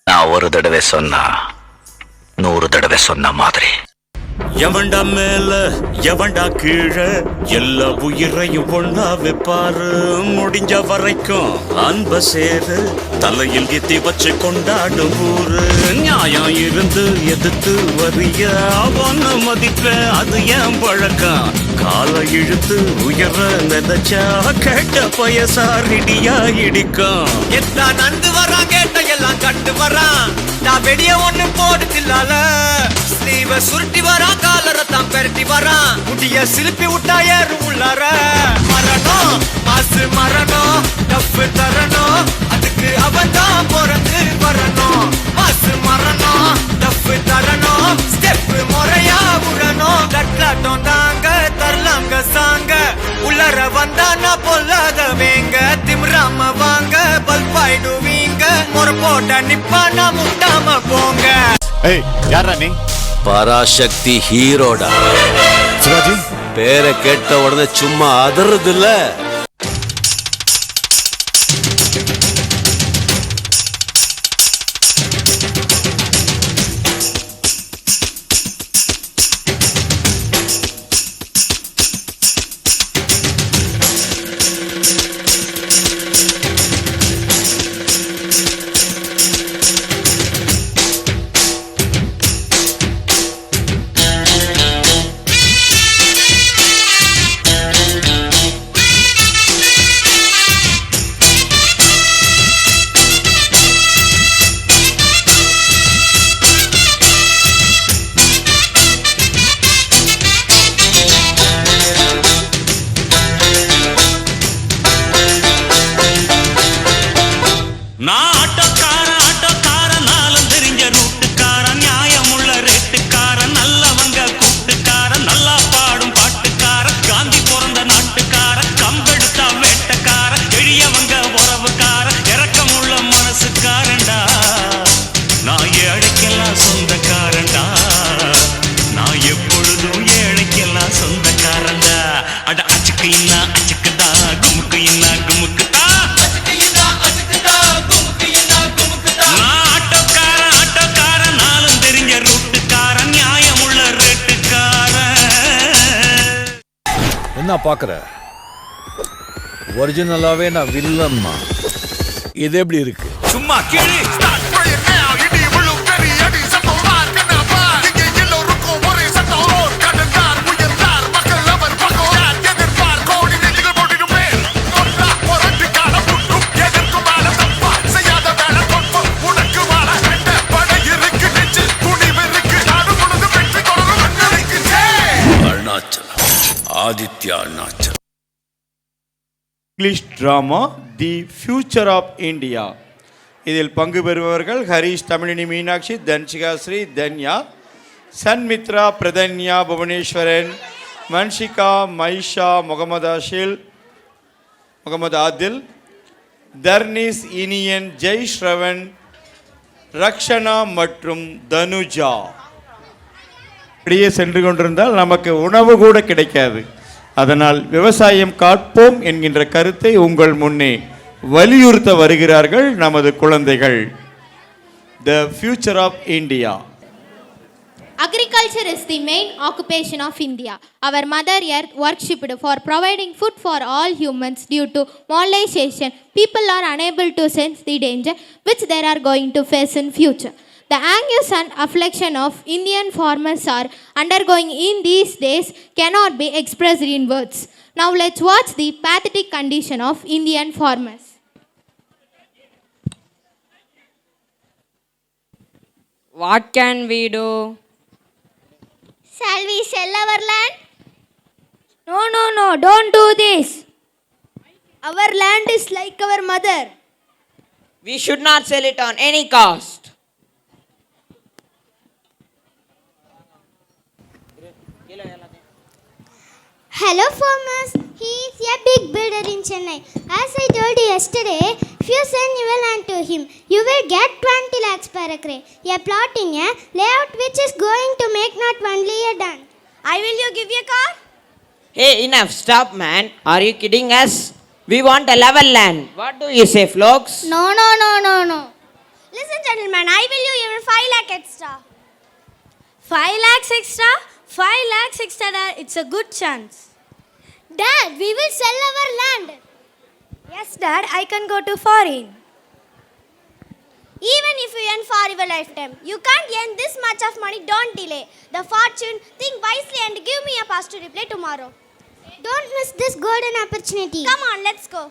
Q: நான் ஒரு தடவை சொன்னா 100 தடவை சொன்ன மாதிரி.
P: எவன்டா மேல எவன்டா கீழே, எல்லா உயிரையும் ஒண்ணா வைப்பாரு, முடிஞ்ச வரைக்கும் அன்ப சேரு, தலையில் எத்தி வச்சு கொண்டாடும் ஊரு. நியாயம் இருந்து எதிர்த்து வரிய அவன மதிப்ப, அது ஏன் பழக்கம், காலை இழுத்து உயர நினைச்சா கேட்ட பயசாரிடியா இடிக்கும்.
R: எத்தான் நந்து வரான் கேட்ட எல்லாம் கட்டு வரான், நான் வெடிய ஒண்ணு போடுதில்லால, ஸ்லீவ சுருட்டி வரான் காலரத்தான் பெரட்டி வரான், முடிய சிலுப்பி விட்டா ஏறு உள்ளார. மரணம் மாசு மரணம் டப்பு தரணும், அதுக்கு அவன் தான் பிறந்து வரணும். மாசு மரணம் டப்பு தரணும், ஸ்டெப் முறையா விடணும். கட்லாட்டம் தாங்க தரலாங்க சாங்க, உள்ளர வந்தானா பொல்லாத வேங்க, திமிராம வாங்க பல்பாயிடுவீங்க, முறை போட்ட நிப்பானா முட்டாம போங்க.
S: ஏய் யாரா நீ?
T: பராசக்தி ஹீரோடா.
S: சிவாஜி
T: பேரை கேட்ட உடனே சும்மா அதறது இல்ல. என்ன பாக்குற? ஒரிஜினலாவே நான் வில்லம்மா. இது எப்படி இருக்கு?
P: சும்மா கீழே
T: ஆதித்யா சாத்தியானாச்சா.
B: English drama the future of India. இதில் பங்கு பெறுபவர்கள் ஹரீஷ், தமிழினி, மீனாட்சி, தன்ஷிகா, ஸ்ரீ, தன்யா, சன்மித்ரா, பிரதன்யா, புவனேஸ்வரன், மன்ஷிகா, மைஷா, முகமது ஆஷில், முகமது ஆதில், தர்னிஸ், இனியன், ஜெய் ஸ்ரவன், ரக்ஷனா மற்றும் தனுஜா. அப்படியே சென்று கொண்டிருந்தால் நமக்கு உணவு கூட கிடைக்காது. அதனால் விவசாயம் காப்போம் என்கின்ற கருத்தை உங்கள் முன்னே வலியுறுத்த வருகிறார்கள் நமது குழந்தைகள். The future of India.
U: Agriculture is the main occupation of India. Our Mother Earth worshipped for providing food for all humans. Due to modernization, people are unable to sense the danger which they are going to face in future. The anguish and affliction of Indian farmers are undergoing in these days cannot be expressed in words. Now let's watch the pathetic condition of Indian farmers.
J: What can we do?
H: Shall we sell our land? No, don't do this. Our land is like our mother.
C: We should not sell it on any cost.
H: Hello farmers, he is a big builder in Chennai. As I told you yesterday, if you send your land to him, you will get 20 lakhs per acre. A plot in a layout which is going to make not only a done. Will you give a car?
C: Hey, enough, stop man. Are you kidding us? We want a level land. What do you say, folks?
H: No. Listen gentlemen, I will you even 5 lakh extra.
K: 5 lakhs extra? 5 lakhs extra, it's a good chance.
H: Dad, we will sell our land.
K: Yes, Dad, I can go to foreign.
H: Even if you earn for your lifetime, you can't earn this much of money, don't delay. The fortune, think wisely and give me a positive reply tomorrow. Don't miss this golden opportunity. Come on, let's go.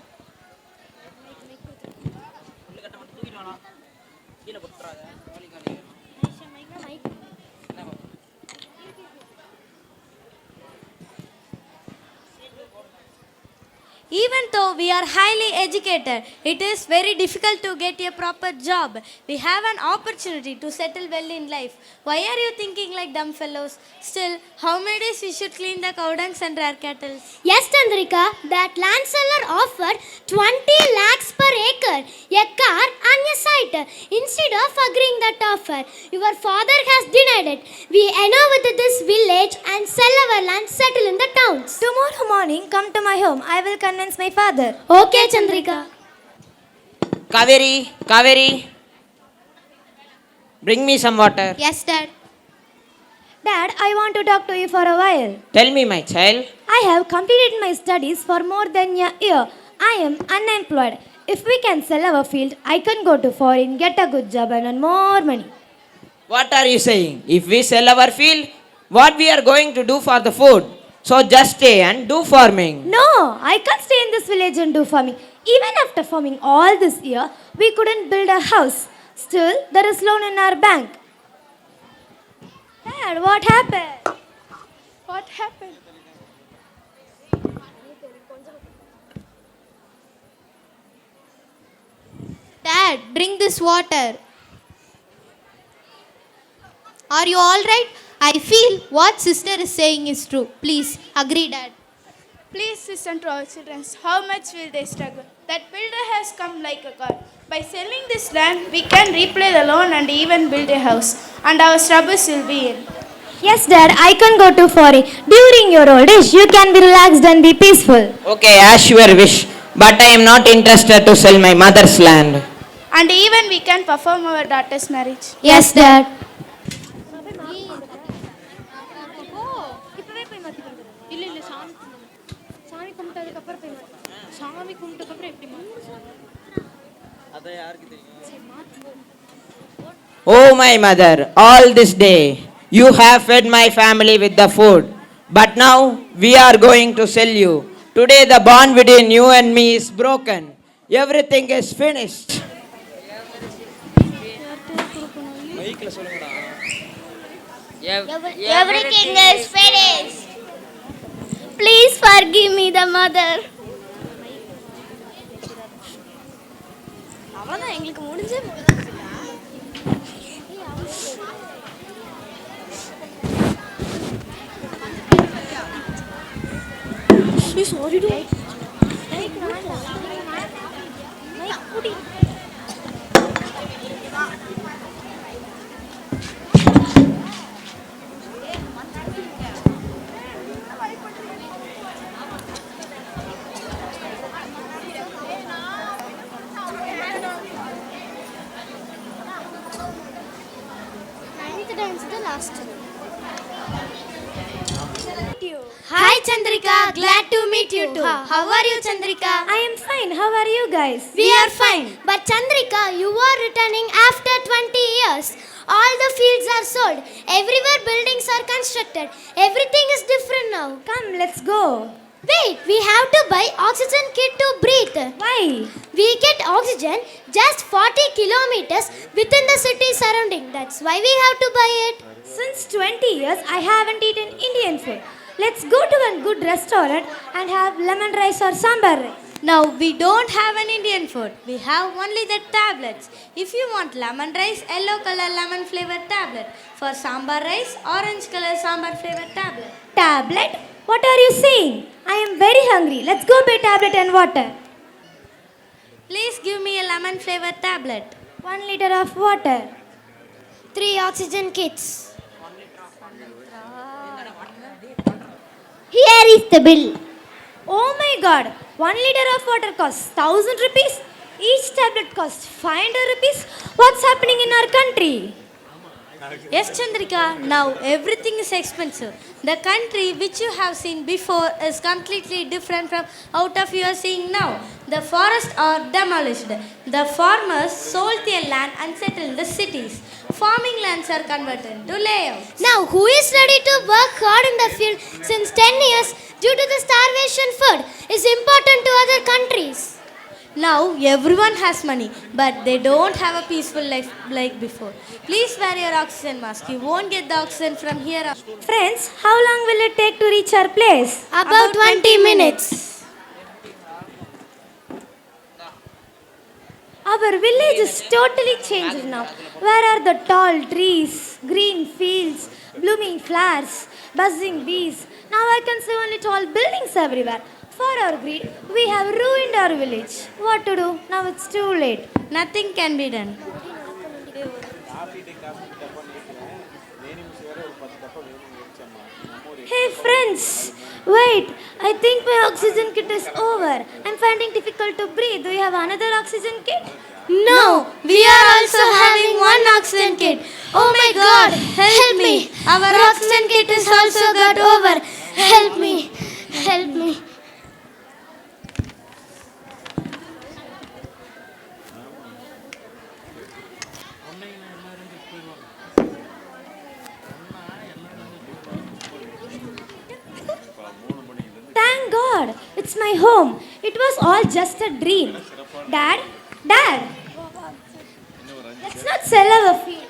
K: Even though we are highly educated, it is very difficult to get a proper job. We have an opportunity to settle well in life. Why are you thinking like dumb fellows? Still, how many days we should clean the cow dungs and rare cattle?
H: Yes, Chandrika, that land seller offered 20 lakhs per acre, a car and a site. Instead of agreeing that offer, your father has denied it. We innovate this village and sell our land, settle in the towns.
K: Tomorrow morning, come to my home. I will convince my father.
H: Okay, Chandrika.
C: Kaveri, bring me some water.
U: Yes, Dad.
K: Dad, I want to talk to you for a while.
C: Tell me, my child.
K: I have completed my studies for more than a year. I am unemployed. If we can sell our field, I can go to foreign, get a good job and earn more money.
C: What are you saying? If we sell our field, what we are going to do for the food? So just stay and do farming.
K: No, I can't stay in this village and do farming. Even after farming all this year, we couldn't build a house. Still, there is loan in our bank. Dad, what happened?
H: What happened?
U: Dad, drink this water. Are you all right? I feel what sister is saying is true. Please agree, Dad.
I: Please listen to our children. How much will they struggle? That builder has come like a god. By selling this land, we can repay the loan and even build a house. And our troubles will be in.
K: Yes, Dad, I can go to foreign. During your old age, you can be relaxed and be peaceful.
C: Okay, as your wish. But I am not interested to sell my mother's land.
I: And even we can perform our daughter's marriage.
K: Yes, Dad.
C: Oh my mother, all this day you have fed my family with the food. But now we are going to sell you. Today the bond between you and me is broken. Everything is finished.
H: Everything is finished. Please forgive me, the mother. அவதான் எங்களுக்கு முடிஞ்சு sorry do Hi Chandrika, glad to meet you too. How are you Chandrika?
I: I am fine. How are you guys?
H: We are fine. But Chandrika, you are returning after 20 years. All the fields are sold. Everywhere buildings are constructed. Everything is different now.
I: Come, let's go.
H: Wait, we have to buy oxygen kit to breathe.
I: Why?
H: We get oxygen just 40 kilometers within the city surrounding. That's why we have to buy it.
I: Since 20 years, I haven't eaten Indian food. Let's go to a good restaurant and have lemon rice or sambar rice.
K: Now we don't have an Indian food. We have only the tablets. If you want lemon rice, yellow color lemon flavored tablet. For sambar rice, orange color sambar flavored tablet.
I: Tablet? What are you saying? I am very hungry. Let's go buy tablet and water.
K: Please give me a lemon flavored tablet.
I: 1 liter of water.
H: 3 oxygen kits.
I: Here is the bill. Oh my god. 1 liter of water costs 1000 rupees. Each tablet costs 500 rupees. What's happening in our country?
K: Yes, Chandrika, now everything is expensive. The country which you have seen before is completely different from out of you are seeing now. The forests are demolished. The farmers sold their land and settled the cities. Farming lands are converted to layouts.
H: Now, who is ready to work hard in the field since 10 years due to the starvation food is important to other countries?
K: Now everyone has money, but they don't have a peaceful life like before. Please wear your oxygen mask. You won't get the oxygen from here on.
I: Friends, how long will it take to reach our place?
H: About 20 minutes.
I: Our village is totally changed now. Where are the tall trees, green fields, blooming flowers, buzzing bees? Now I can see only tall buildings everywhere. For our greed, we have ruined our village. What to do? Now it's too late.
K: Nothing can be done.
I: Hey friends, wait. I think my oxygen kit is over. I'm finding difficult to breathe. Do you have another oxygen kit?
H: No, we are also having one oxygen kit. Oh my god, help me. Our oxygen kit is also got over. Help me, help me.
I: Thank God, it's my home. It was all just a dream. Dad, let's not sell our field.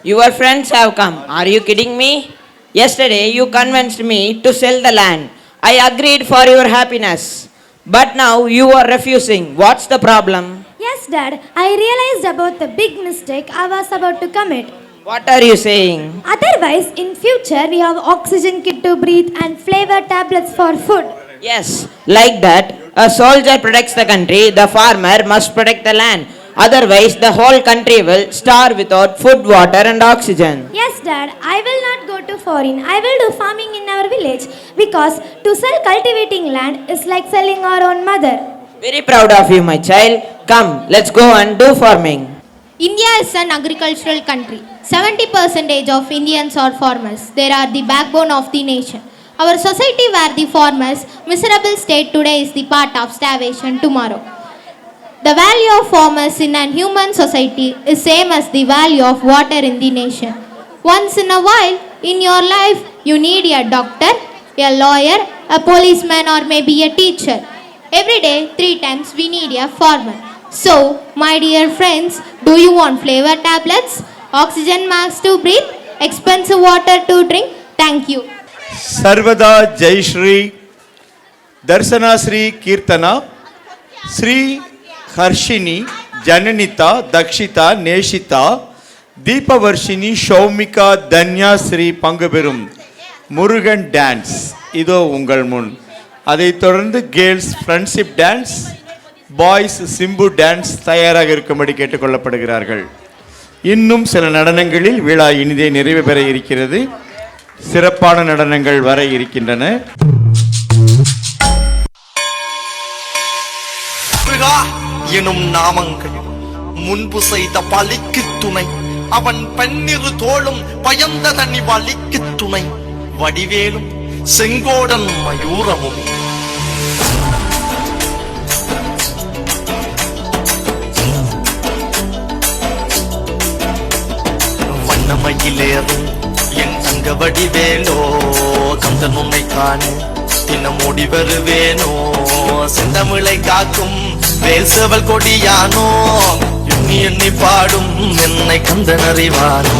C: Your friends have come. Are you kidding me? Yesterday you convinced me to sell the land. I agreed for your happiness. But now you are refusing. What's the problem?
I: Yes, Dad, I realized about the big mistake I was about to commit.
C: What are you saying?
I: Otherwise, in future, we have oxygen kit to breathe and flavor tablets for food.
C: Yes, like that. A soldier protects the country, the farmer must protect the land. Otherwise, the whole country will starve without food, water and oxygen.
I: Yes, Dad, I will not go to foreign. I will do farming in our village because to sell cultivating land is like selling our own mother.
C: Very proud of you, my child. Come, let's go and do farming.
U: India is an agricultural country. 70% of Indians are farmers. They are the backbone of the nation. Our society where the farmers' miserable state today is the part of starvation tomorrow. The value of farmers in a human society is same as the value of water in the nation. Once in a while in your life you need a doctor, a lawyer, a policeman or maybe a teacher. Every day 3 times we need a farmer. So, my dear friends, do you want flavor tablets, oxygen masks to breathe, expensive water to drink? Thank you.
B: Sarvada Jai Shri Darshana Sri Keerthana, Sri Harshini, Jananitha, Dakshita, நேஷிதா, Deepavarshini, ஷௌமிகா, Dhanya Sri பங்கு பெறும் Murugan dance இதோ உங்கள் முன். அதைத் தொடர்ந்து girls friendship dance, boys Simbu dance தயாராக இருக்கும்படி கேட்டுக்கொள்ளப்படுகிறார்கள். இன்னும் சில நடனங்களில் விழா இனிதே நிறைவு பெற இருக்கிறது. சிறப்பான நடனங்கள் வர இருக்கின்றன.
E: எனும் நாமங்கள் முன்பு செய்த பலிக்கு துணை, அவன் பன்னிரு தோளும் பயந்த தனி வலிக்கு துணை, வடிவேலும் செங்கோடன் மயூரமும். வண்ணமயிலேறும் என் தங்க வடிவேலோ, கந்தன் உன்னை காண தினம் ஓடி வருவேனோ, செந்தமிழை காக்கும் வேல் செவல் கொடியானோ, எண்ணி எண்ணி பாடும் என்னை கந்தன் அறிவானோ.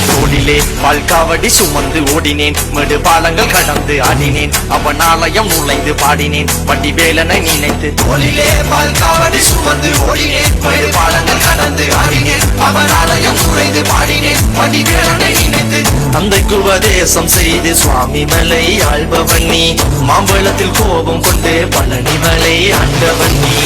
E: தோளிலே பால்காவடி சுமந்து ஓடினேன், மேடு பாலங்கள் கடந்து ஆடினேன், அவன் ஆலயம் நுழைந்து பாடினேன், வடிவேலனை நினைத்து. தோளிலே பால்காவடி சுமந்து ஓடினேன், மேடு பாலங்கள் கடந்து ஆடினேன், அவன் ஆலயம் நுழைந்து பாடினேன், வடிவேலனை நினைத்து. தந்தைக்கு உபதேசம் செய்து சுவாமி மலை ஆள்பவன் நீ, மாம்பழத்தில் கோபம் கொண்டு பழனி மலை ஆண்டவன் நீ.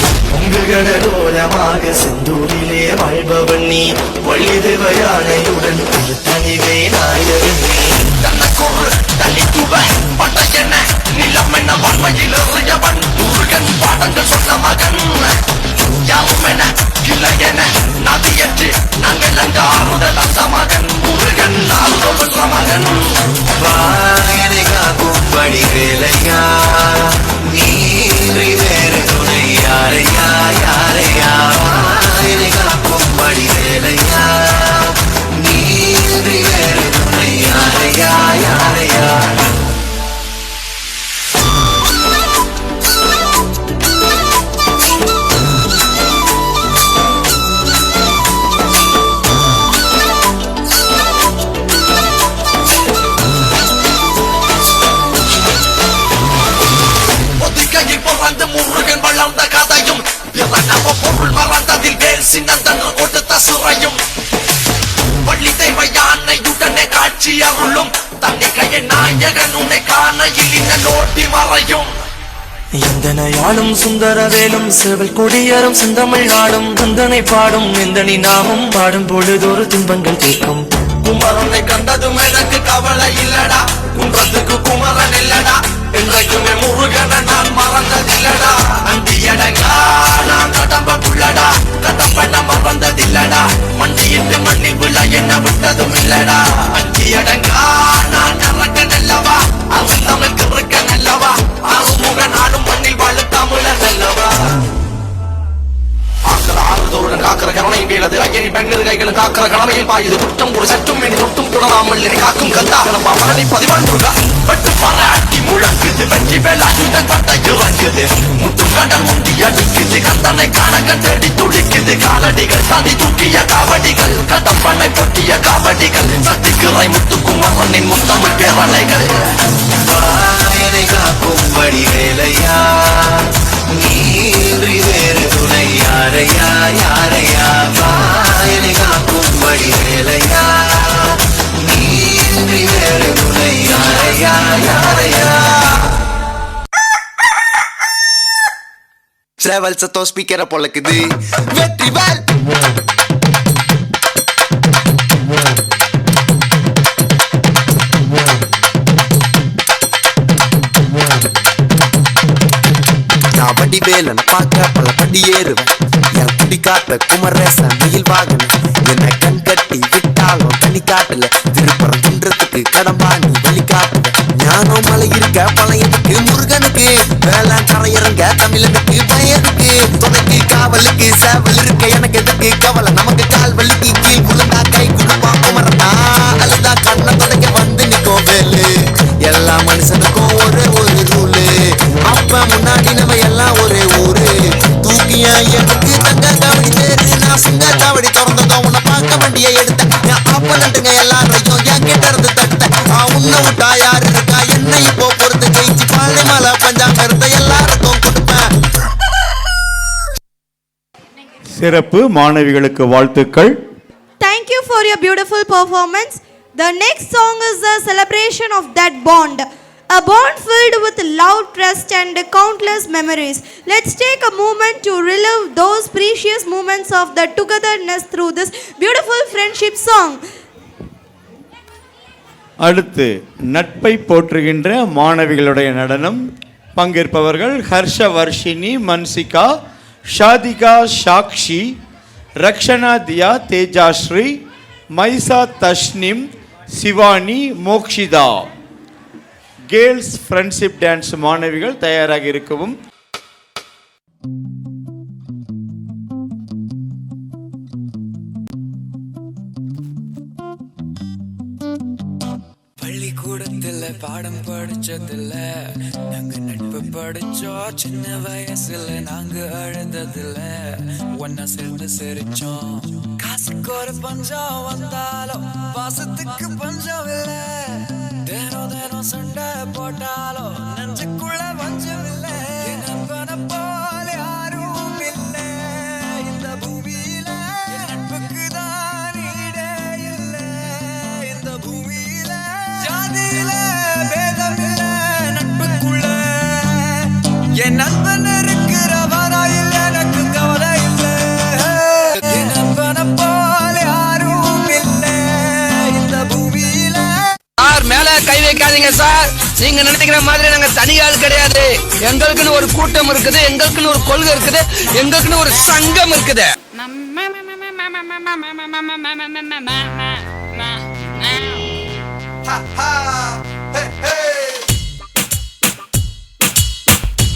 E: கடலோரமாக செந்தூரிலே வாழ்பவன் நீ, வள்ளிதேவ யானையுடன் தனிவே நாயகன் நீ. தன்னக்கோர் தனித்துவ பட்டையென்ன நிலம் என்ன வன்மையில் எறியவன், முருகன் பாடங்கள் சொன்ன மகன். யாவும் என இல்லை என நதியற்று நாங்கள் அங்க ஆறுதல் அந்த மகன், முருகன் ஆறுதல் மகன். வாயனை காக்கும் படி வேலையா, நீன்றி வேறு துணை யாரையா யாரையா. வாயனை காக்கும் படி வேலையா, நீன்றி வேறு துணை யாரையா யாரையா. முருகன் வளர்ந்த கதையும் பொருள் மறந்ததில் வேல் சின்னந்தன்று கொடுத்த சுரையும், வள்ளி தெய்வ யானையுடனே காட்சி அருளும், தன்னை கைய நாயகன் உன்னை காணையில் இந்த நோட்டி மறையும். எந்தனையாளும் சுந்தரவேலும் சேவல் கொடியரும் செந்தமிழ் நாடும், தந்தனை பாடும் எந்தனி நாமும் பாடும் பொழுதொரு துன்பங்கள் கேட்கும். குமரனை கண்டதும் எனக்கு கவலை இல்லடா, குன்றத்துக்கு குமரன் இல்லடா, என்றைக்குமே முருகனை நான் மறந்ததில்லடா. அண்டியடங்கா நான் கடம்ப புள்ளடா, கடம்பண்ண மறந்ததில்லடா, மண்டியிட்டு மண்ணில் விழ என்ன விட்டதும் இல்லடா. அண்டியடங்கா நான் நரக்க நல்லவா, அவன் தமிழ்க்கு இருக்க நல்லவா, ஆறுமுகன் ஆடும் மண்ணில் வாழ தமிழ நல்லவா. ஆறுதோருடன் காக்கிற கருணை வீழது, ஐயனி பெண்ணது கைகளும் காக்கிற கடமையில் பாயுது, குற்றம் ஒரு சட்டும் இனி தொட்டும் தொடராமல் என்னை காக்கும் கந்தாகலம் அவனை பதிவாண்டுகா. பட்டு பாராட்டி முழங்குது, வெற்றி வேலாயுதன் பட்ட இறங்குது, முட்டும் கடல் முண்டி அடிக்குது, கந்தனை காண கண்டடி துடிக்குது, காலடிகள் தாண்டி தூக்கிய காவடிகள், கடம்பனை பொட்டிய காவடிகள், சத்திக்குறை முத்துக்குமரனின் முத்தமிழ் பேரலைகள். வாயனை காக்கும் படி வேலையா, நீன்றி வேறு துணை யாரையா யாரையா. வாயனை காக்கும் படி வேலையா, நீன்றி வேறு துணை யாரையா யாரையா. டிராவல் சத்தம் ஸ்பீக்கரை பொழக்குது, வெற்றி வேல். நான் வடிவேலனை பார்க்க பல படி ஏறுவேன், என் குடி காட்ட குமரேசன் மயில் வாகனம், என்னை கண் கட்டி விட்டாலும் தனி காட்டல, திருப்பரம் தின்றதுக்கு கடம்பாணி வழி காட்டுவேன். ஞானம் மலை இருக்க பழையதுக்கு முருகனுக்கு, வேளாண் கரையிறங்க தமிழனுக்கு பயனுக்கு, துணைக்கு காவலுக்கு சேவல் இருக்க எனக்கு எதுக்கு கவலை, நமக்கு கால் வலிக்கு கீழ் விழுந்தா கை கொடுப்பா குமரனா, அழுதா கண்ணை தொடங்க வந்து நிற்கும் வேலு. எல்லா மனுஷனுக்கும் ஒரே ஒரு ரூலு, அப்ப முன்னாடி நம்ம எல்லாம் ஒரே ஊரு. தூக்கிய எனக்கு தங்க காவடி தேரு, நான் சிங்க காவடி திறந்ததும் உன்னை பார்க்க வண்டியை எடுத்தேன், என் அப்பனண்டுங்க எல்லாரையும் என் கிட்ட இருந்து தட்டேன். உன்னை விட்டா யாரு இருக்கா, என்ன இப்போ பொறுத்து ஜெயிச்சு பாலை மலை பஞ்சாங்க இருந்த
D: எல்லாருக்கும் கொடுப்பேன்.
B: சிறப்பு மாணவிகளுக்கு வாழ்த்துக்கள்.
K: Thank you for your beautiful performance. The next song is the celebration of that bond. A bond filled with love, trust and countless memories. Let's take a moment to relive those precious moments of the togetherness through this beautiful friendship song.
B: அடுத்து நட்பை போற்றுகின்ற மாணவிகளுடைய நடனம். பங்கேற்பவர்கள் Harshavarshini, Mansika, Shadhika, Sakshi, Rakshana, Diya, Tejashree, Maisa, Tashnim, Shivani, Mokshitha. Girls friendship dance மாணவிகள் தயாராக இருக்கவும்.
R: பள்ளிக்கூடத்துல பாடம் படிச்சதில்ல, நாங்க நட்பு படிச்சோம். சின்ன வயசுல நாங்க அழுததில்ல, ஒன்னா சேர்ந்து சிரிச்சோம். காசுக்கு ஒரு பஞ்சம் வந்தாலும் பாசத்துக்கு பஞ்சம் இல்ல. தினம் தினம் சண்டை போட்டாலும் நெஞ்சுக்குள்ள பஞ்சம் இல்ல. என் நண்பனை போல யாரும் இல்ல இந்த பூமியில. என் நட்புக்கு தான் ஈடே இல்ல இந்த பூமியில. ஜாதியில பேதம் இல்ல நட்புக்குள்ள. என் நண்பன் இருக்கிறவரா இல்ல எனக்கு கவலை இல்ல. என் நண்பனை போல யாரும் இல்ல இந்த பூமியில. சார் மேல கை வைக்காதீங்க சார். நீங்க நினைக்கிற மாதிரி நாங்க தனியாள் கிடையாது. எங்களுக்குன்னு ஒரு கூட்டம் இருக்குது, எங்களுக்குன்னு ஒரு கொள்கை இருக்குது, எங்களுக்குன்னு ஒரு சங்கம் இருக்குது.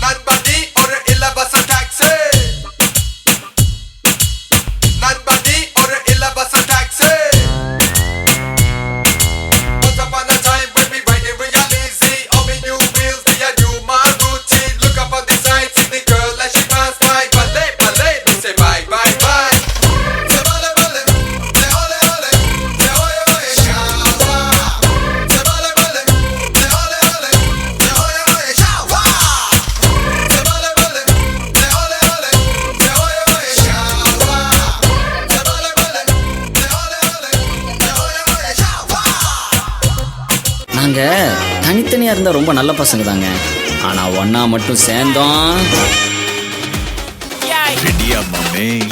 D: நண்பனி ஒரு இலவச டாக்ஸி. நண்பனி ஒரு இலவச taxi. Once upon a time when we riding real easy, all we new wheels, we a new Maruti. Look up on the side, see the girl as she pass by. Ballet, ballet, we say bye, bye, bye. Say ballet, ballet, say ole, ole, say oye, oye, shawa. Say ballet, ballet, say ole, ole, say oye, oye, shawa. Say ballet, ballet, say ole, ole, say oye, oye, shawa. Say ballet, ballet, say ole, ole, say oye, oye, shawa.
F: நாங்க தனித்தனியா இருந்தா ரொம்ப நல்ல பசங்க தாங்க, ஆனா ஒன்னா மட்டும் சேர்ந்தோம்.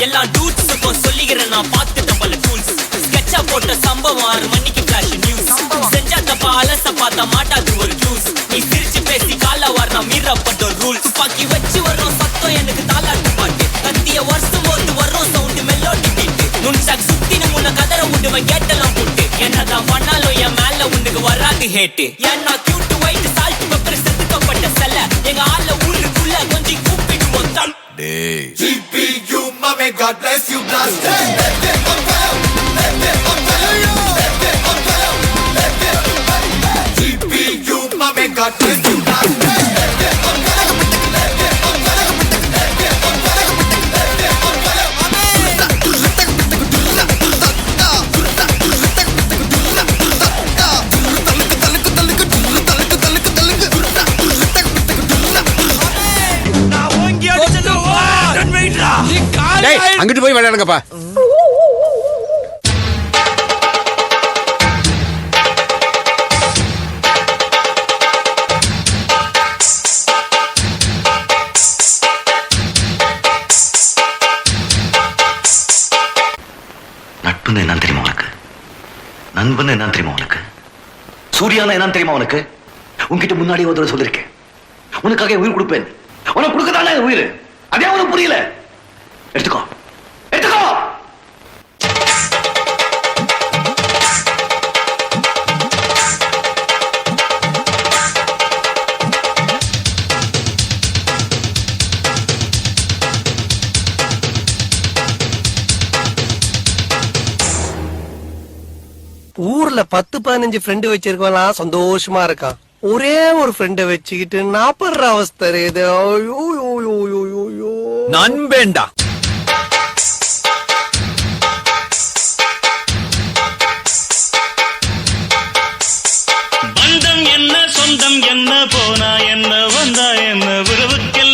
R: எல்லா டூட்ஸுக்கும் சொல்லிக்கிறேன் நான் பார்த்துட்ட பல டூல்ஸ். ஸ்கெட்சா போட்ட சம்பவம் 6 மணிக்கு ஃபிளாஷ் நியூஸ். செஞ்சா தப்பா அலச பார்த்தா மாட்டாது ஒரு ஜூஸ். நீ சிரிச்சு பேசி கால வரணும் மீறப்பட்ட ரூல்ஸ். துப்பாக்கி வச்சு வர்றோம் சத்தம் எனக்கு தாலாட்டு பாட்டு. கத்திய வருஷம் போது வர்றோம் சவுண்டு மெல்லோடி பீட்டு. நுண்சாக் சுத்தினு முன்ன கதற விடுவேன் கேட்டெல்லாம் போட்டு. என்னதான் பண்ணாலும் என் மேல உனக்கு வராது ஹேட்டு. ஏன்னா கியூட் ஒயிட் சால்ட் பெப்பர் செதுக்கப்பட்ட செல்ல. எங்க ஆள ஊருக்குள்ள கொஞ்சம் கூப்பிடுவோம் தம்.
D: GPU, mommy, God bless you, blast it. Let it unveil, let it unveil you. Let it unveil, let it unveil. GPU, mommy, God bless you, blast it. Let it unveil, let it unveil, let it unveil, let it unveil.
T: அங்கிட்டு போய் விளையாடுங்கப்பா.
Q: நட்புன்னு என்னன்னு தெரியுமா உனக்கு? நண்பன் என்னன்னு தெரியுமா உனக்கு? சூர்யானா என்னன்னு தெரியுமா உனக்கு? உன்கிட்ட முன்னாடி ஒரு தடவை சொல்லிருக்கேன், உனக்காக உயிர் கொடுப்பேன். உனக்கு கொடுக்கதானே உயிர், அதே உனக்கு புரியல. எடுத்துக்கோ எடுத்துக்கோ.
V: ஊர்ல 10-15 ஃப்ரெண்டு வச்சிருக்கலாம், சந்தோஷமா இருக்கான். ஒரே ஒரு ஃப்ரெண்ட வச்சுக்கிட்டு நாப்படுற அவஸ்தை இது.
T: நண்பேண்டா.
P: பந்தம் என்ன சொந்தம் என்ன போனா என்ன வந்தா என்ன உறவுக்கெல்லாம்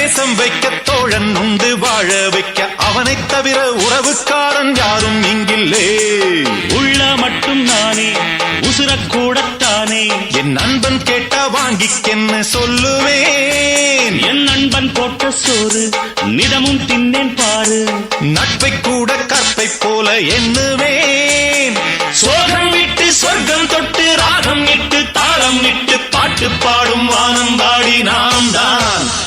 E: நேசம் வைக்க தோழன் உண்டு வாழ வைக்க அவனைத் தவிர உறவுக்காரன் யாரும் இங்கில்லே.
P: உள்ள மட்டும் நானே உசுரக்கூடத்தானே
E: என் நண்பன் கேட்டா வாங்கிக்கென்னு சொல்லுவேன்.
P: என் நண்பன் போட்ட சோறு நிதமும் தின்னேன் பாரு.
E: நட்பை கூட கற்பை போல எண்ணுவேன்.
P: சோகம் விட்டு சொர்க்கம் தொட்டு ராகம் இட்டு தாளம் இட்டு பாட்டு பாடும் வானம் பாடி நாம் தான்.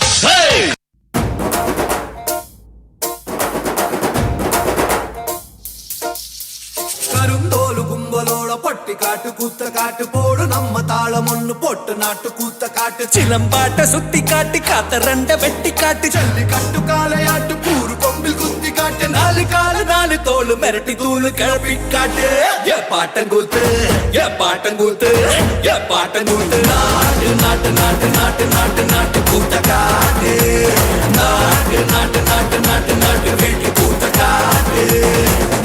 R: கருந்தோலு கும்பலோட பட்டி காட்டு கூத்த காட்டு போடு நம்ம தாளம் ஒண்ணு போட்டு நாட்டு கூத்த காட்டு. சிலம்பாட்ட சுத்தி காட்டு காத்த ரெண்ட வெட்டி காட்டு. ஜல்லி காட்டு காலையாட்டு கூறு கொம்பில் குத்தி காட்டு. நாலு காலு நாலு தோளு மிரட்டி தூளு கிளப்பி காட்டு. ஏ பாட்டங்கூத்து ஏ பாட்டங்கூத்து ஏ பாட்டங்கூத்து. நாட்டு நாட்டு நாட்டு நாட்டு நாட்டு நாட்டு கூத்த காட்டு. நாட்டு நாட்டு நாட்டு நாட்டு நாட்டு வெட்டி கூத்த காட்டு.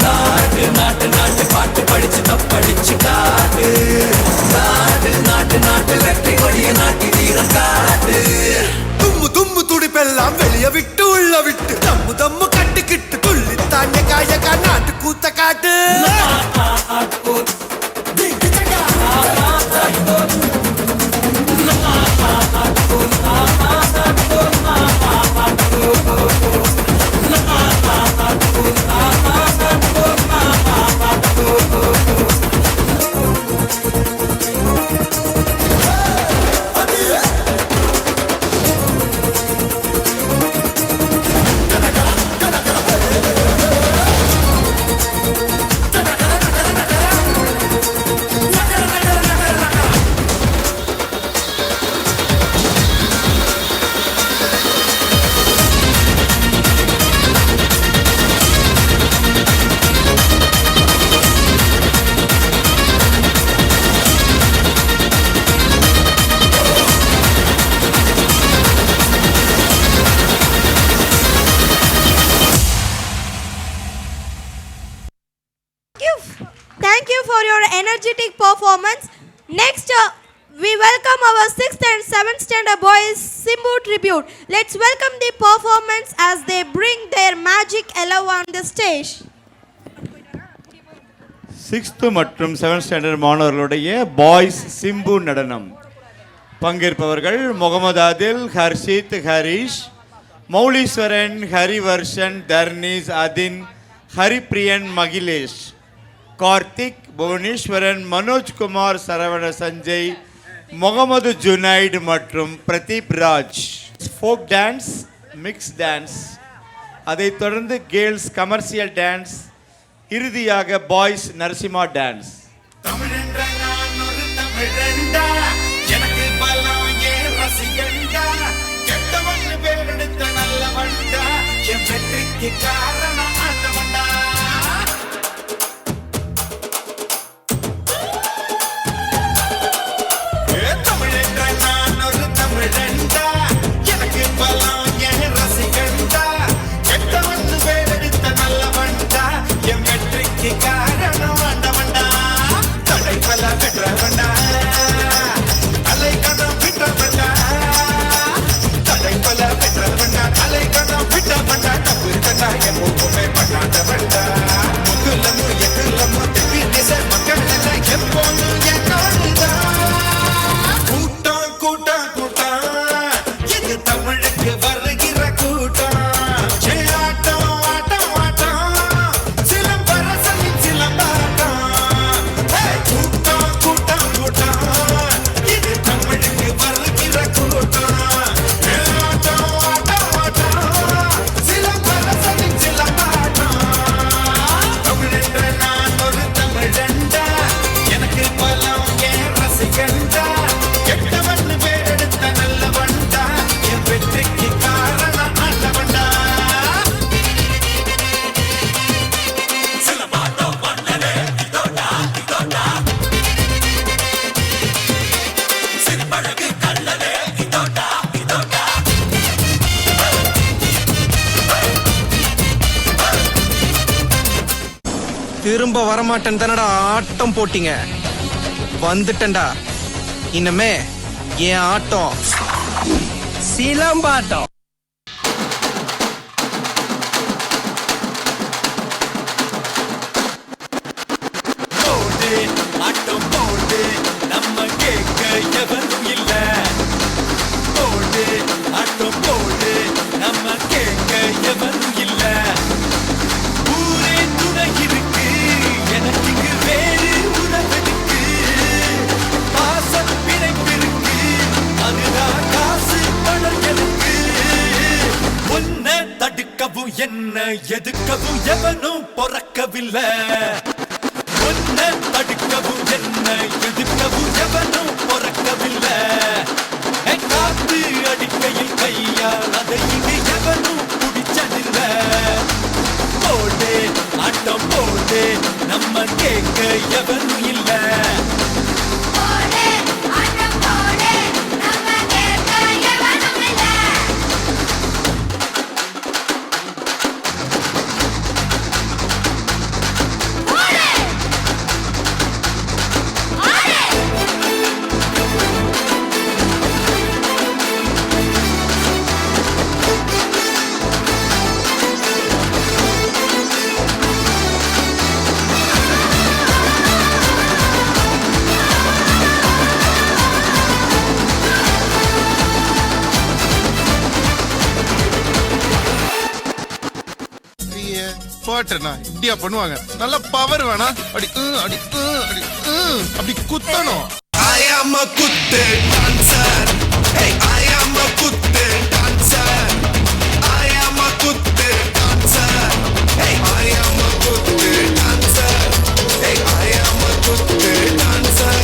R: நாட்டு நாட்டு நாட்டு பாட்டு படிச்சு தப்படிச்சு காட்டு. நாட்டு நாட்டு நாட்டு வெற்றி கொடிய நாட்டி வீரம் காட்டு. தும்மு தும்மு துடிப்பெல்லாம் வெளிய விட்டு உள்ள விட்டு தம்மு தம்மு கட்டுக்கிட்டு துள்ளி தாண்ட காயக்கா நாட்டு கூத்த காட்டு.
K: Thank you for your energetic performance. Next, we welcome our 6th and 7th standard boys Simbu tribute. Let's welcome the performance as they bring their magic alive on the stage.
B: 6th மற்றும் 7th standard மாணவர்களுடைய boys Simbu நடனம். பங்கேற்பவர்கள் முகமது ஆதில், ஹர்ஷித், ஹரிஷ், மௌலீஸ்வரன், ஹரிவர்ஷன், தர்னீஸ், அதின், ஹரிப்ரியன், மகிலேஷ், கார்த்திக், புவனேஸ்வரன், மனோஜ்குமார், சரவண, சஞ்சய், முகமது ஜுனைட் மற்றும் Pradeep Raj. Folk dance, mix dance, அதைத் தொடர்ந்து girls commercial dance, இறுதியாக boys Narasimha dance.
V: திரும்ப வரமாட்டேன் தானடா ஆட்டம் போட்டீங்க. வந்துட்டேன்டா. இனிமே என் ஆட்டம் சிலம்பாட்டம்.
P: என்ன எதுக்கவும் எவனும் பொறக்கவில்லை உன்னை தடுக்கவும் என்ன எதுக்கவும் எவனும் பொறக்கவில்லை காத்து அடிக்கையில் கையால் அதை இங்கு எவனும் பிடிச்சதில்லை போடு ஆட்டம் போடு நம்ம கேட்க எவனும் இல்லை
G: போட்டேனா இப்படியா பண்ணுவாங்க நல்ல பவர் வேணா அடி அடி அடி அப்படி குத்தணும்
P: I am a குத்து dancer hey I am a குத்து dancer I am a குத்து dancer hey I am a குத்து dancer hey I am a குத்து dancer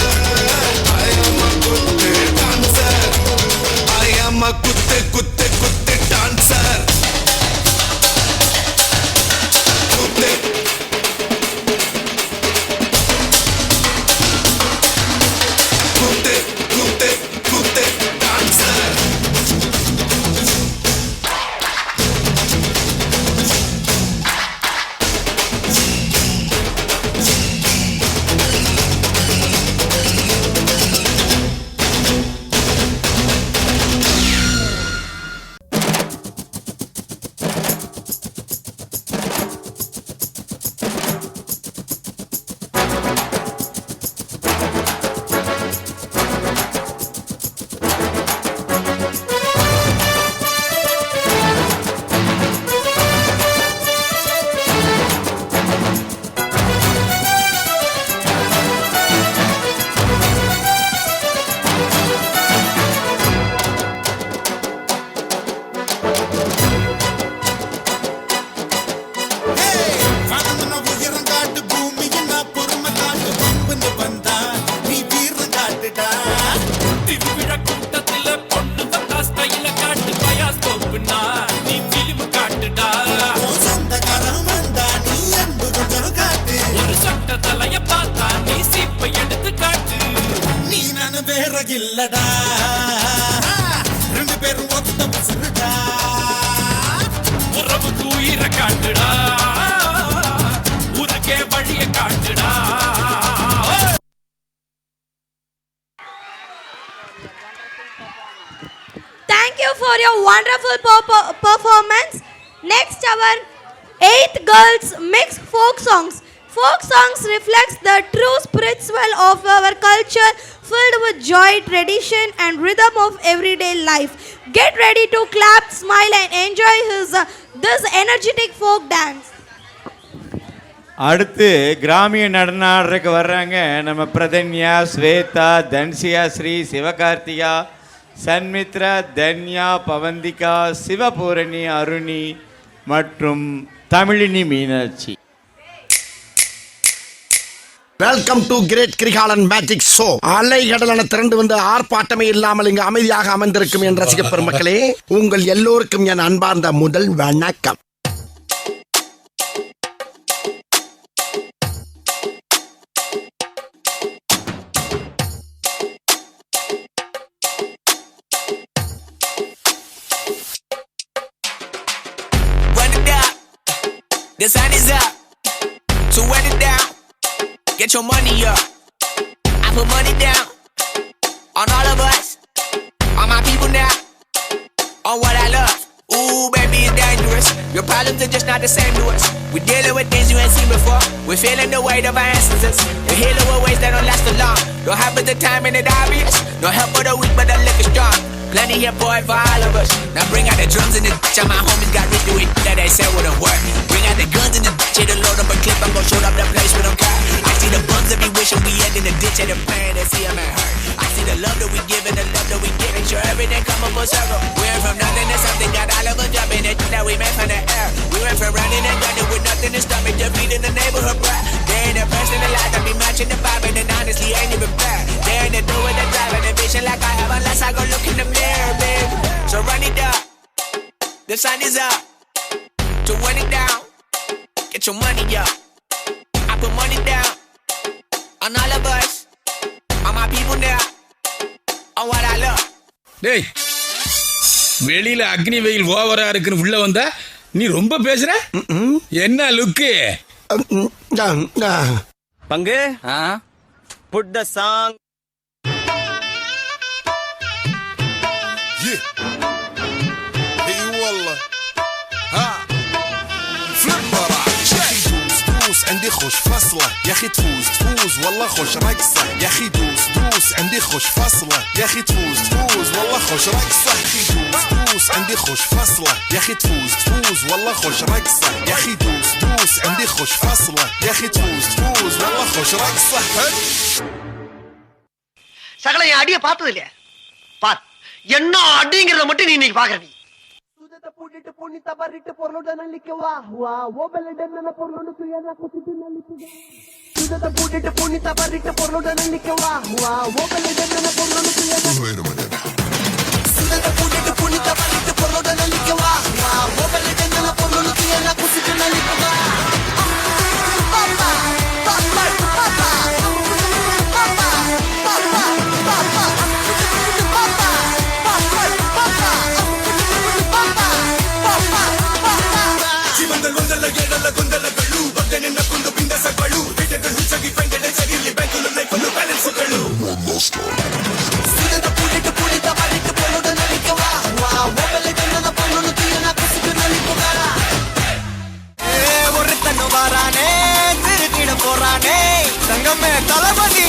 P: I am a குத்து dancer I am a குத்து குத்து குத்து dancer இல்லடா ரெண்டு பேரும் ஒத்த பசங்கடா உறவுக்கு உயிரை காட்டுடா ஊருக்கே வழியை காட்டுடா
K: Thank you for your wonderful performance. Next, our 8th girls mix folk songs. Folk songs reflects the true spiritual of our culture, filled with joy, tradition and rhythm of everyday life. Get ready to clap, smile and enjoy this energetic folk dance.
B: அடுத்து கிராமிய நடன ஆடுறதுக்கு வர்றாங்க நம்ம பிரதன்யா, ஸ்வேதா, தன்சியா, ஸ்ரீ, சிவகார்த்திகா, சன்மித்ரா, தன்யா, பவந்திகா, சிவபூரணி, அருணி மற்றும் Tamizhini Meenakshi.
L: Welcome to great Kirikalan magic show. அலைகடலான திரண்டு வந்து ஆர்ப்பாட்டமே இல்லாமல் இங்கு அமைதியாக அமர்ந்திருக்கும் என் ரசிக பெருமக்களே, உங்கள் எல்லோருக்கும் என் அன்பார்ந்த முதல் வணக்கம்.
R: The sun is up, so run it down. Get your money up. I put money down on all of us, on my people now, on what I love. Ooh, baby, it's dangerous. Your problems are just not the same to us. We're dealing with things you ain't seen before. We're feeling the weight of our ancestors. You're healing with ways that don't last too long. Don't have but the time and it obvious. No help for the weak, but the liquor strong. Plenty here, boy, for all of us. Now bring out the drums and the ditch. All my homies got rich to it that they said wouldn't work. Bring out the guns and the ditch. Hit the load up a clip. I'm gon' shoot up the place with them car. I see the bums that be wishing we end in the ditch. And the pain that see them at hurt. I see the love that we give and the love that we give. your everyday come up full circle. We went from nothing to something, got all of us jumping it. That we made from the air. We went from running and gunning with nothing to stop me. Just feeding the neighborhood pride. They ain't the first in the life that be matching the vibe, and honestly ain't even bad. They ain't the do with the drive and the vision like I have unless I go look in the mirror, babe. So run it up. The sun is up. To run it down. Get your money up. I put money down on all of us. On my people now. On what I love.
T: டேய் வெளியில அக்னி வெயில் ஓவரா இருக்குன்னு உள்ள வந்தா நீ ரொம்ப பேசுற என்ன லுக்கு
M: பங்கு புட் த சாங்
P: عندي خوش فصلة يا اخي تفوز تفوز والله خوش رقصة يا اخي دوس دوس عندي خوش فصلة يا اخي تفوز تفوز والله خوش رقصة يا اخي دوس دوس عندي خوش فصلة يا اخي تفوز تفوز والله خوش رقصة يا اخي دوس دوس عندي خوش فصلة يا اخي تفوز تفوز والله خوش رقصة
V: சகல என் அடிய பார்த்தது இல்லையா பார் என்ன அடிங்கிறத மட்டும் நீ இன்னைக்கு பாக்குற நீ பூட்டிட்டு பொண்ணி தவறிட்டு பொருளோட நல்லிக்க வா வா ஓபலட நன பொருளோட துயர குத்திட்டு நல்லிக்க சுதத பூட்டிட்டு பொண்ணி தவறிட்டு பொருளோட நல்லிக்க வா வா ஓபலட நன பொருளோட துயர சுதத பூட்டிட்டு பொண்ணி தவறிட்டு பொருளோட நல்லிக்க வா வா ஓபலட நன பொருளோட துயர குத்திட்டு நல்லிக்க வா பாப்பா பாப்பா பாப்பா
R: ஒருத்தன் வாரானே திருத்திட போறானே சங்கமே தளபதி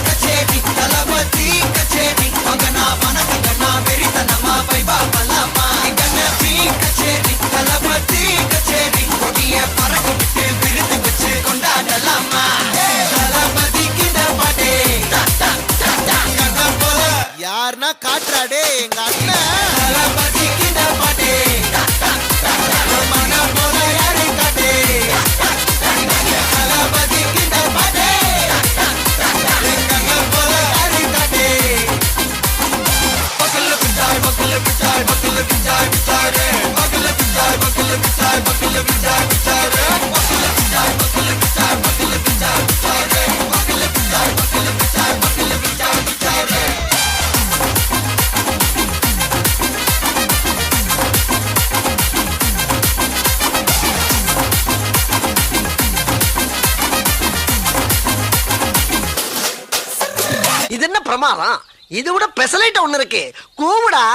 R: கச்சேரி தளபதி கச்சேரி மகனா வனகனா வெறித்தனமா பைபா பலமா கச்சேரி தளபதி கச்சேரி கொடிய பறக்க விட்டு விருது வச்சு கொண்டாடலாமா தளபதி கிட்ட பாட்டே யாருன்னா காட்டுறாடே எங்க அண்ணன் தளபதி கிட்ட பாட்டே மன போல யாரை காட்டே தளபதி கிட்ட பாட்டே எங்க அண்ணன் போல யாரை காட்டே பக்கல்ல பிட்டாய் பக்கல்ல பிட்டாய் பக்கல்ல பிட்டாய் பிட்டாரே பக்கல்ல பிட்டாய் பக்கல்ல பிட்டாய் பக்கல்ல பிட்டாய் பிட்டாரே பக்கல்ல பிட்டாய் பக்கல்ல பிட்டாய் பக்கல்ல பிட்டாய் பிட்டாரே பக்கல்ல பிட்டாய் பக்கல்ல பிட்டாய் பக்கல்ல பிட்டாய் பிட்டாரே
V: இது என்ன பிரமாதம் இது விட பெசலைட் ஒண்ணு இருக்கு கூவுடா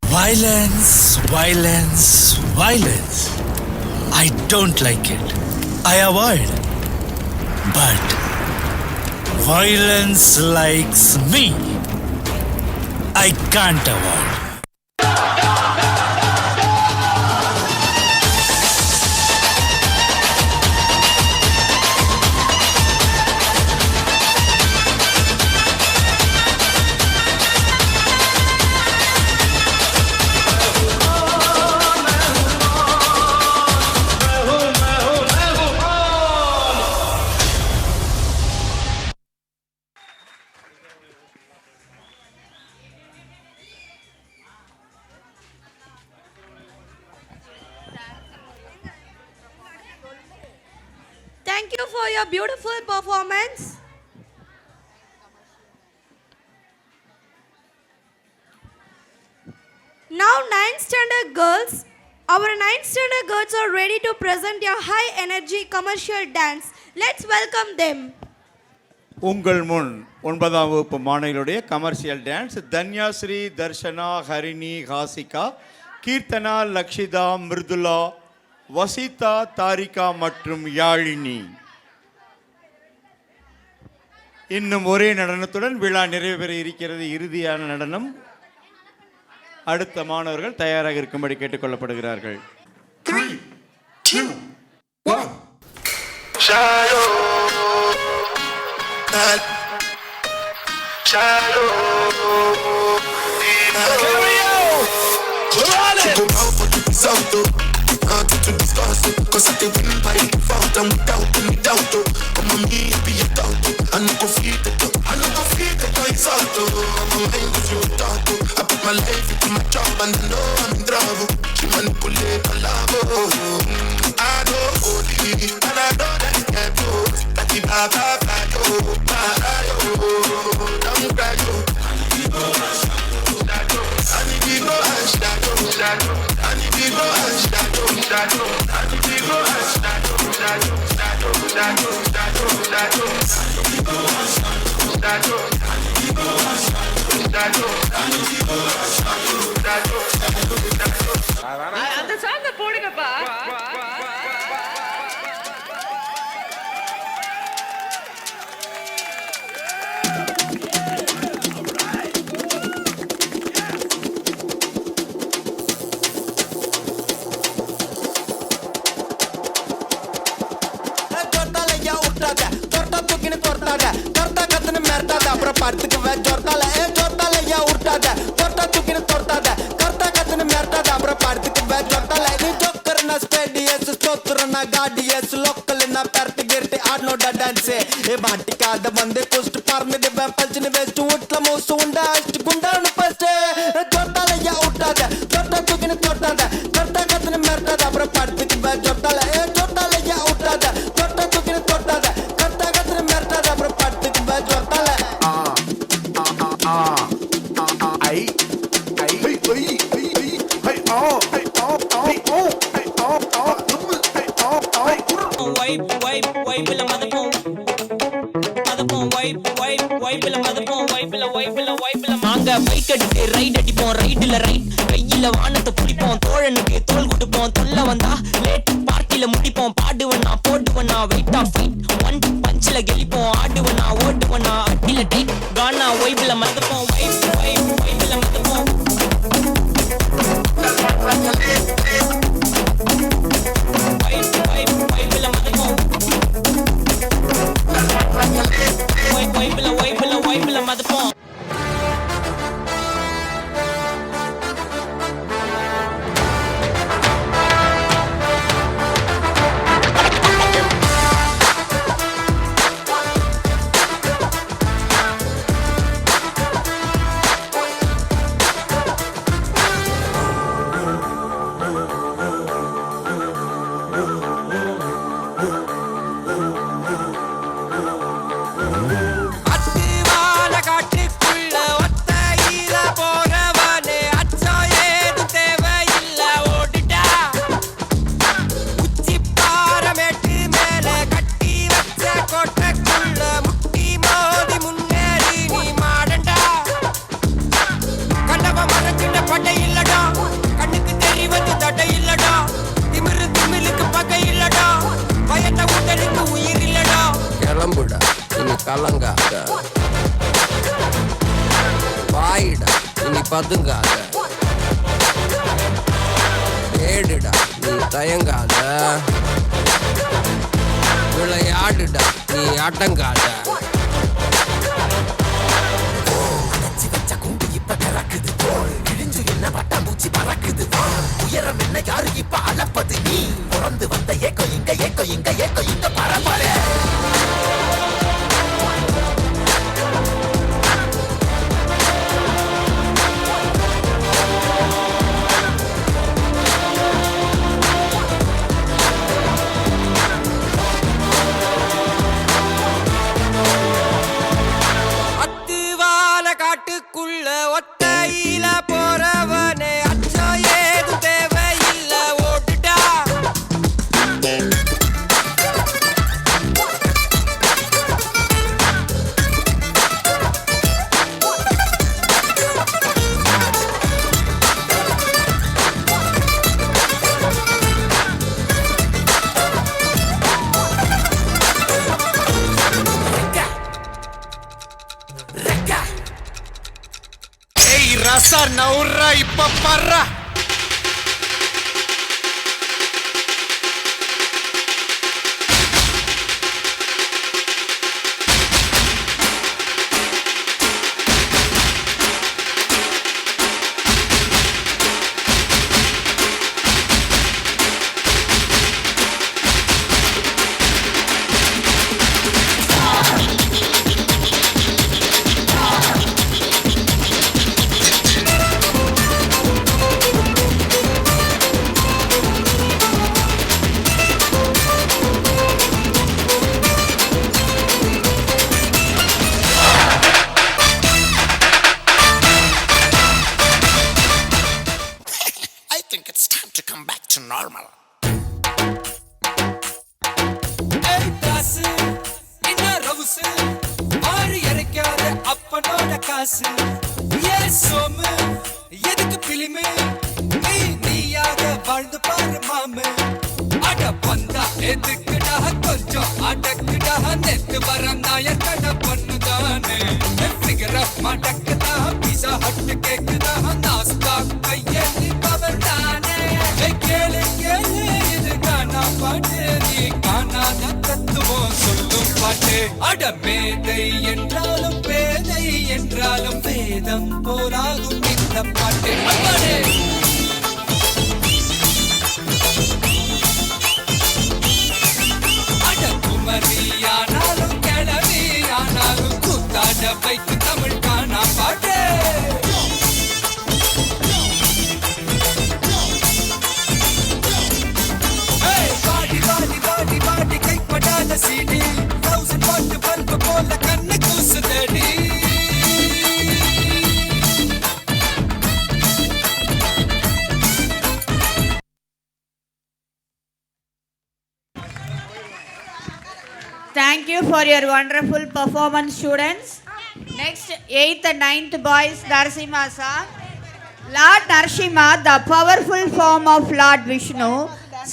T: Violence, violence, violence. I don't like it. I avoid. But violence likes me. I can't avoid.
K: Thank you for your beautiful performance. Now 9th standard girls Our 9th standard girls are ready to present their high energy commercial dance. Let's welcome them.
B: உங்கள் முன் 9ஆம் வகுப்பு மாணவிகளுடைய commercial dance Dhanyasri, Darshana, Harini, Hasika, Keerthana, Lakshitha, Mridula, வசிதா, Tharika மற்றும் யாழினி. இன்னும் ஒரே நடனத்துடன் விழா நிறைவு பெற இருக்கிறது. இறுதியான நடனம். அடுத்த மாணவர்கள் தயாராக இருக்கும்படி கேட்டுக்கொள்ளப்படுகிறார்கள்.
P: 3, 2, 1. Shadow. Shadow. Salto, to discuss it, cause I can win by default and without any doubt. I'm a me, be a doubt. I know go feed it, I know go feed it, I salto. I'm a man, go through it all. I put my life into my job and I know I'm in trouble. She manipulate my love. I know only, and I know that it can't go. That keep my vibe, my eye, don't cry, yo. I need to go and shadow. I need to go and shadow.
A: அந்த சாங்க போடுங்கப்பா.
R: அப்புறம் படுத்துக்கு ஜொர்த்தால ஐயா உருட்டாத தொட்டா தூக்கின்னு தொட்டாத கர்த்தா கத்துன்னு மிரட்டாத அப்புறம் படுத்துக்கு ஜொர்த்தால நீ ஜோக்கர்னா ஸ்டேடியஸ் ஸ்டோக்கர்னா காடியஸ் லோக்கல்னா பெரட்டி கிரட்டி ஆடனோட டான்ஸ் மாட்டிக்காத வந்து குஸ்ட் பறந்துட்டு பல்ச்சுன்னு வெஸ்ட் வீட்டுல மூசு உண்டா அஷ்டு குண்டான்னு ஃபர்ஸ்ட் ஜொர்த்தால ஐயா உருட்டாத தொட்டா தூக்கின்னு தொட்டாத கர்த்தா கத்துன்னு மிரட்டாத அப்புறம் படுத்துக்கு ஜொர்த்தால ஐயா உருட்டாத தொட்டா தூக்கின்னு தொட்டாத கர்த்தா கத்துன்னு மிரட்டாத அப்புறம் படுத்துக்கு ஜொர்த்தால
N: நாங்க பைக் அடிட்டு ரைட் அடிப்போம், ரைட்ல ரைட் கையில வானத்தை பிடிப்போம், தோழனுக்கு தோல் கொடுப்போம், தொல்ல வந்தா லேட் பார்ட்டில முடிப்போம், பாடுவனா போடுவனா வெயிட் ஆஃப் ஃபைட் ஒன் பஞ்சில கெளிப்போம், ஆடுவனா ஓடுவனா அட்டில டைட் கானா வைப்ல மதப்போம், வைப்ல மதப்போம். வைப்ல மதப்போம்.
W: கிளம்புடா இனி கலங்காத, வாயிடா இனி பதுங்காத, தேடுடா நீ தயங்காத, விளையாடுடா நீ அடங்காத.
P: பட்டாம்பூச்சி பறக்குது, உயரம் என்ன யாரு இப்ப அளப்பது, நீ பிறந்து வந்த ஏக்கோ இங்க பரம்பரை.
R: அத்துவால காட்டுக்குள்ள ஒத்தையில போறவனே அச்சம் ஏதும் தேவையில்லை.
L: time to come back to normal.
R: அப்பனோட காசு ஏ சோமு எதுக்கு பிலிமு நீ நீயாக வாழ்ந்து பாரு மாமு அட பந்தா எதுக்குடா கொஞ்சம் அடக்குடா நெத்து வர நாயர் கடை பண்ணுதானே ஃபிகர் ஆஃப் மடக்குதா பீஸா ஹட் கேக்குதா நாஸ்தா கையெழுதி பவர் தானே கேளு கேளு இது காணா பாட்டு நீ காணாத தத்துவம் சொல்லும் பாட்டு அட மேதை என்றாலும் பேதை என்றாலும் வேதம் போராகும் இந்த பாட்டு அட குமரியானாலும் கிளவியானாலும் கூத்தாட பைக்கு தமிழ் காணா பாட்டு பாடி பாடி பாடி பாடி கைப்படாத சீடி 1000 வாட் பல்பு போல கண்ணு கூசுதடி
A: Thank you for your wonderful performance, students. Next, 8th and 9th boys, Narasimha song. Lord Narasimha, the powerful form of Lord Vishnu,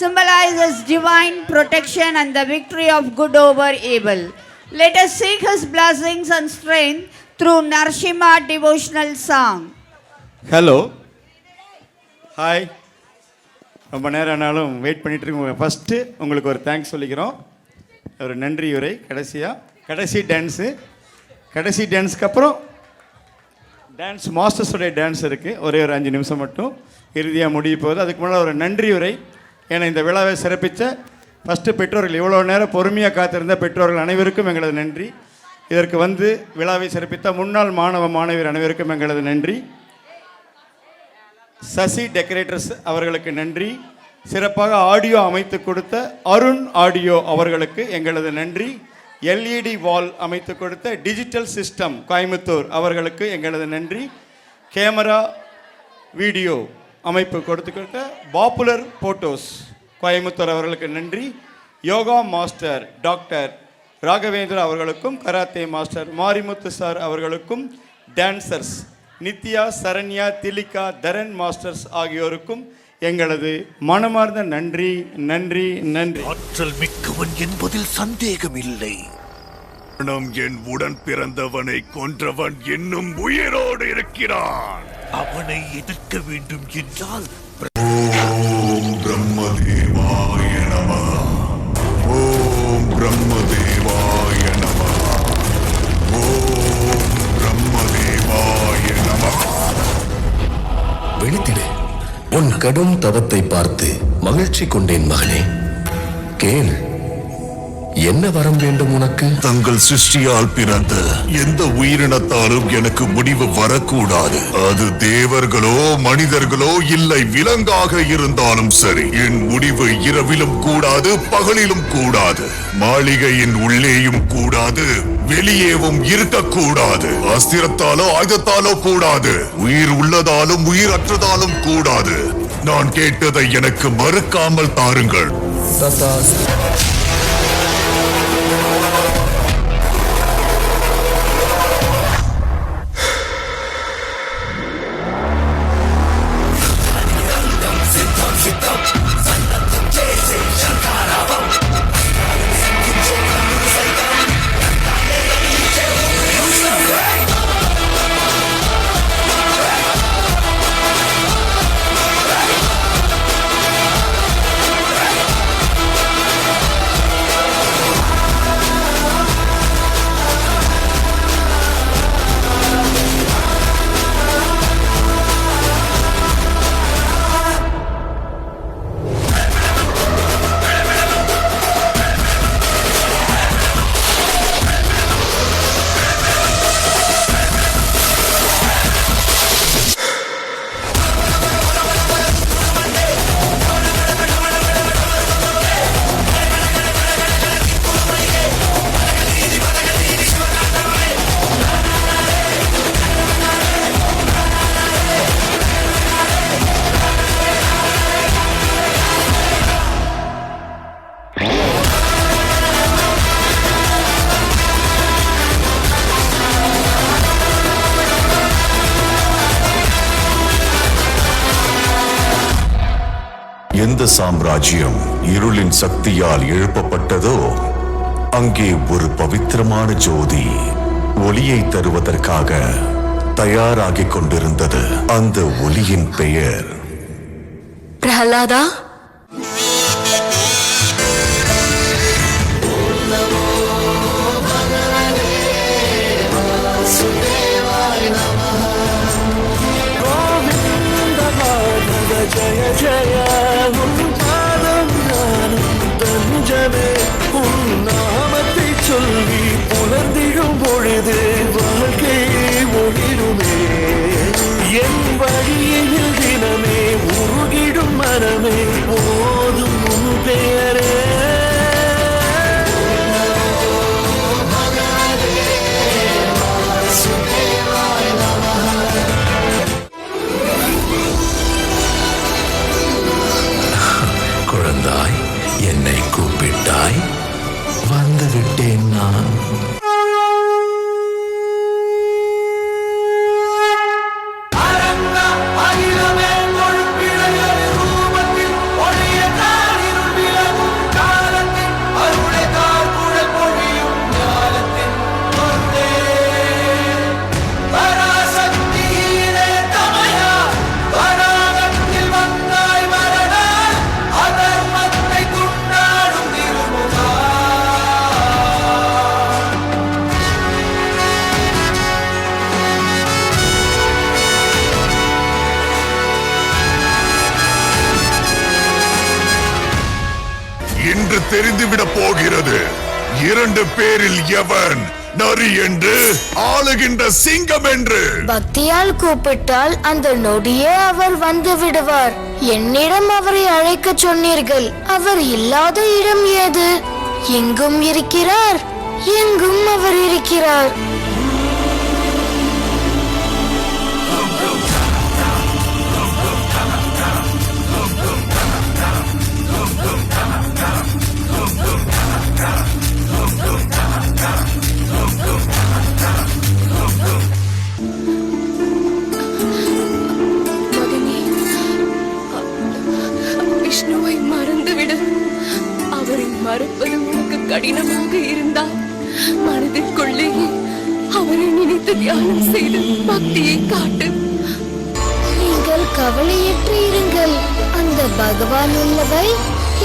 A: symbolizes divine protection and the victory of good over evil. Let us seek his blessings and strength through Narasimha devotional song.
B: Hello hi, ரொம்ப நேரம் ஆனாலும் wait பண்ணிட்டு இருக்கோம். First உங்களுக்கு ஒரு thanks சொல்லிக்கிறோம், ஒரு நன்றி உரை. கடைசி டான்ஸுக்கு அப்புறம் டான்ஸ் மாஸ்டர்ஸுடைய டான்ஸ் இருக்குது. ஒரே ஒரு 5 நிமிஷம் மட்டும் இறுதியாக முடிய போகுது. அதுக்கு முன்னால் ஒரு நன்றி உரை. ஏன்னா இந்த விழாவை சிறப்பித்த ஃபஸ்ட்டு பெற்றோர்கள், இவ்வளோ நேரம் பொறுமையாக காத்திருந்த பெற்றோர்கள் அனைவருக்கும் எங்களது நன்றி. இதற்கு வந்து விழாவை சிறப்பித்த முன்னாள் மாணவியர் அனைவருக்கும் எங்களது நன்றி. சசி டெக்கரேட்டர்ஸ் அவர்களுக்கு நன்றி. சிறப்பாக ஆடியோ அமைத்து கொடுத்த அருண் ஆடியோ அவர்களுக்கு எங்களது நன்றி. எல்இடி வால் அமைத்து கொடுத்த டிஜிட்டல் சிஸ்டம் கோயம்புத்தூர் அவர்களுக்கு எங்களது நன்றி. கேமரா வீடியோ அமைப்பு கொடுத்த பாப்புலர் போட்டோஸ் கோயம்புத்தூர் அவர்களுக்கு நன்றி. யோகா மாஸ்டர் டாக்டர் ராகவேந்திர அவர்களுக்கும், கராத்தே மாஸ்டர் மாரிமுத்து சார் அவர்களுக்கும், டான்சர்ஸ் நித்யா, சரண்யா, திலிகா, தரன் மாஸ்டர்ஸ் ஆகியோருக்கும் எங்களது மனமார்ந்த நன்றி நன்றி நன்றி.
P: ஆற்றல் மிக்கவன் என்பதில் சந்தேகம் இல்லை. என் உடன் பிறந்தவனை கொன்றவன் இன்னும் உயிரோடு இருக்கிறான். அவனை எதிர்க்க வேண்டும் என்றால் ஓம் பிரம்மதேவாய நமः, ஓம் பிரம்மதேவாய நமः, ஓம் பிரம்மதேவாய நமः.
O: விழித்திடு, உன் கடும் தவத்தை பார்த்து மகிழ்ச்சி கொண்டேன் மகனே. கேள், என்ன வரம் வேண்டும் உனக்கு?
P: தங்கள் சிருஷ்டியால் பிறந்த எந்த உயிரினத்தாலும் எனக்கு முடிவு வரக்கூடாது. அது தேவர்களோ மனிதர்களோ இல்லை விலங்காக இருந்தாலும் சரி. என் முடிவு இரவிலும் கூடாது, பகலிலும் கூடாது. மாளிகையின் உள்ளேயும் கூடாது, வெளியேவும் இருக்கக்கூடாது. அஸ்திரத்தாலோ ஆயுதத்தாலோ கூடாது. உயிர் உள்ளதாலும் உயிரற்றதாலும் கூடாது. நான் கேட்டதை எனக்கு மறுக்காமல் தாருங்கள்.
O: எந்த சாம்ராஜ்யம் இருளின் சக்தியால் எழுப்பப்பட்டதோ அங்கே ஒரு பவித்திரமான ஜோதி ஒளியை தருவதற்காக தயாராகிக் கொண்டிருந்தது. அந்த ஒளியின் பெயர்
K: பிரஹலாதா.
E: ஜய ஜய உன் பாதம் நானும் தஞ்சமே. உன் நாமத்தை சொல்லி புலர்ந்திடும் பொழுது வாழ்க்கை ஒளிருமே. என் வழியில் தினமே உருகிடும் மனமே போதும் உன் பெயரே.
O: குழந்தாய், என்னை கூப்பிட்டாய், வந்து விட்டேன் நான்.
P: இன்று தெரிந்துவிடப் போகிறது 2 பேரில் எவன் நரி என்று ஆளுகின்ற சிங்கம் என்று.
I: பக்தியால் கூப்பிட்டால் அந்த நொடியே அவர் வந்து விடுவார். என்னிடம் அவரை அழைக்க சொன்னீர்கள். அவர் இல்லாத இடம் ஏது? எங்கும் இருக்கிறார், எங்கும் அவர் இருக்கிறார்.
K: விஷ்ணுவை மறந்துவிடு. அவரை மறப்பது உனக்கு கடினமாக இருந்தால் மனதிற்குள்ளேயே அவரை நினைத்து தியானம் செய்து பக்தியை காட்டு.
I: நீங்கள் கவலையற்று இருங்கள். அந்த பகவான் உள்ளவை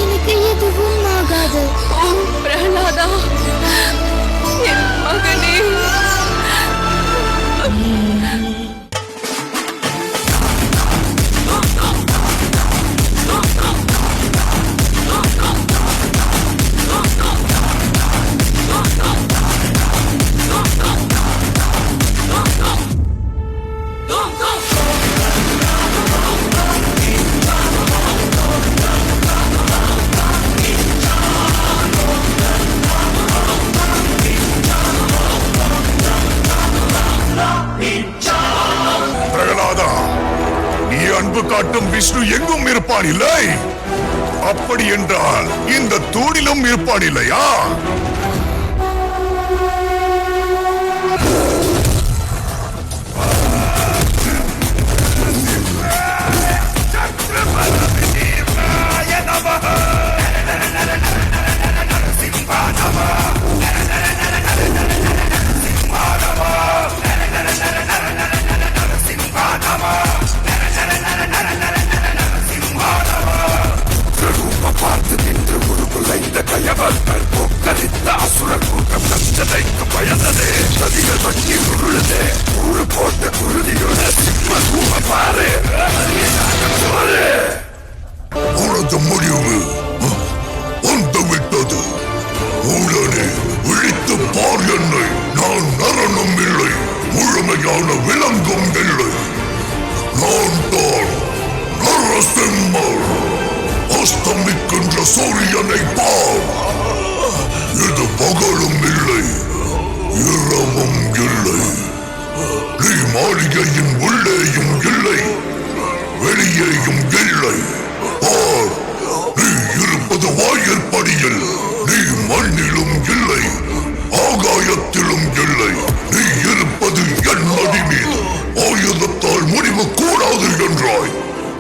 I: எனக்கு எதுவும் ஆகாது.
K: பிரஹலாதா, என் மகனே.
P: பிரகலாதா, நீ அன்பு காட்டும் விஷ்ணு எங்கும் இருப்பான் இல்லை? அப்படி என்றால் இந்த தூணிலும் இருப்பான் இல்லையா? உனது முடிவு வந்துவிட்டது. உடனே விழித்து பார் என்னை. நான் நரனும் இல்லை, முழுமையான விலங்கும் இல்லை. நான் தான் நரசிம்மர். அஸ்தமிக்கின்ற சூரியனை பார். இது பகலும் இல்லை, இரவும் இல்லை. நீ மாளிகையின் உள்ளேயும் இல்லை, வெளியேயும் இல்லை. பார், நீ இருப்பது வாயில் படியில். நீ மண்ணிலும் இல்லை, ஆகாயத்திலும் இல்லை. நீ இருப்பது என் மடி மீது. ஆயுதத்தால் முடிவு கூடாது என்றாய்.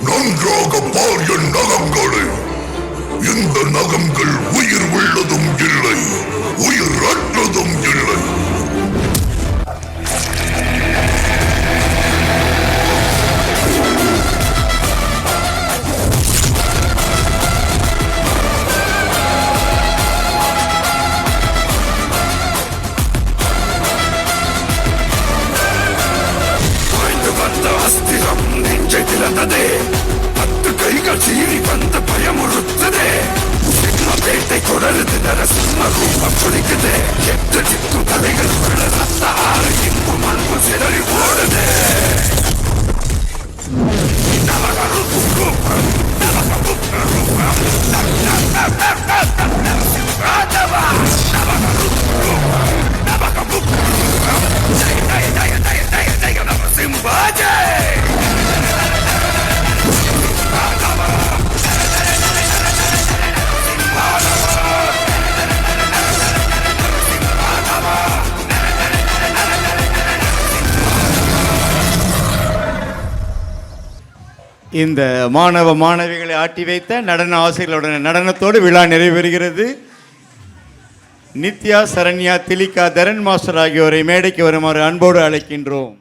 P: நன்றாக பார் என் நகங்களை.
E: துடிக்குது எட்டு திக்கு தலைகள் உள்ள ரத்த ஆறு இங்கும் அன்பு சிதறி ஓடுது
B: இந்த மாணவ மாணவிகளை ஆட்டி வைத்த நடன ஆசிரியர்களுடன் நடனத்தோடு விழா நிறைவேறுகிறது. நித்யா, சரண்யா, திலிகா, தரன் மாஸ்டர் ஆகியோரை மேடைக்கு வருமாறு அன்போடு அழைக்கின்றோம்.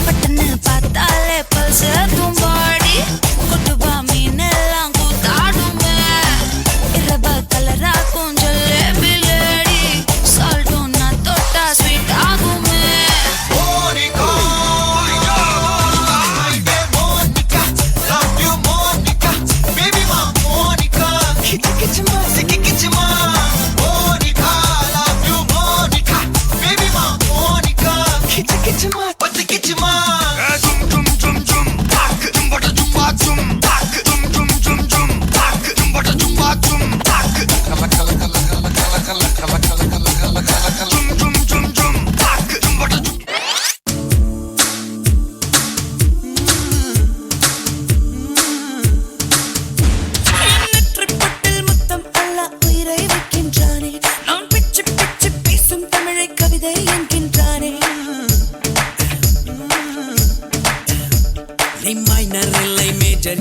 H: பட்டன்னு பார்த்தாலே பல்ச தும்பாடி கொட்டுபா மீனெல்லாம் கூத்தாடுமே இரவ கலரா கொஞ்சம் பிளேடி சால்ட்டும் நான் தொட்டா ஸ்வீட் ஆகுமே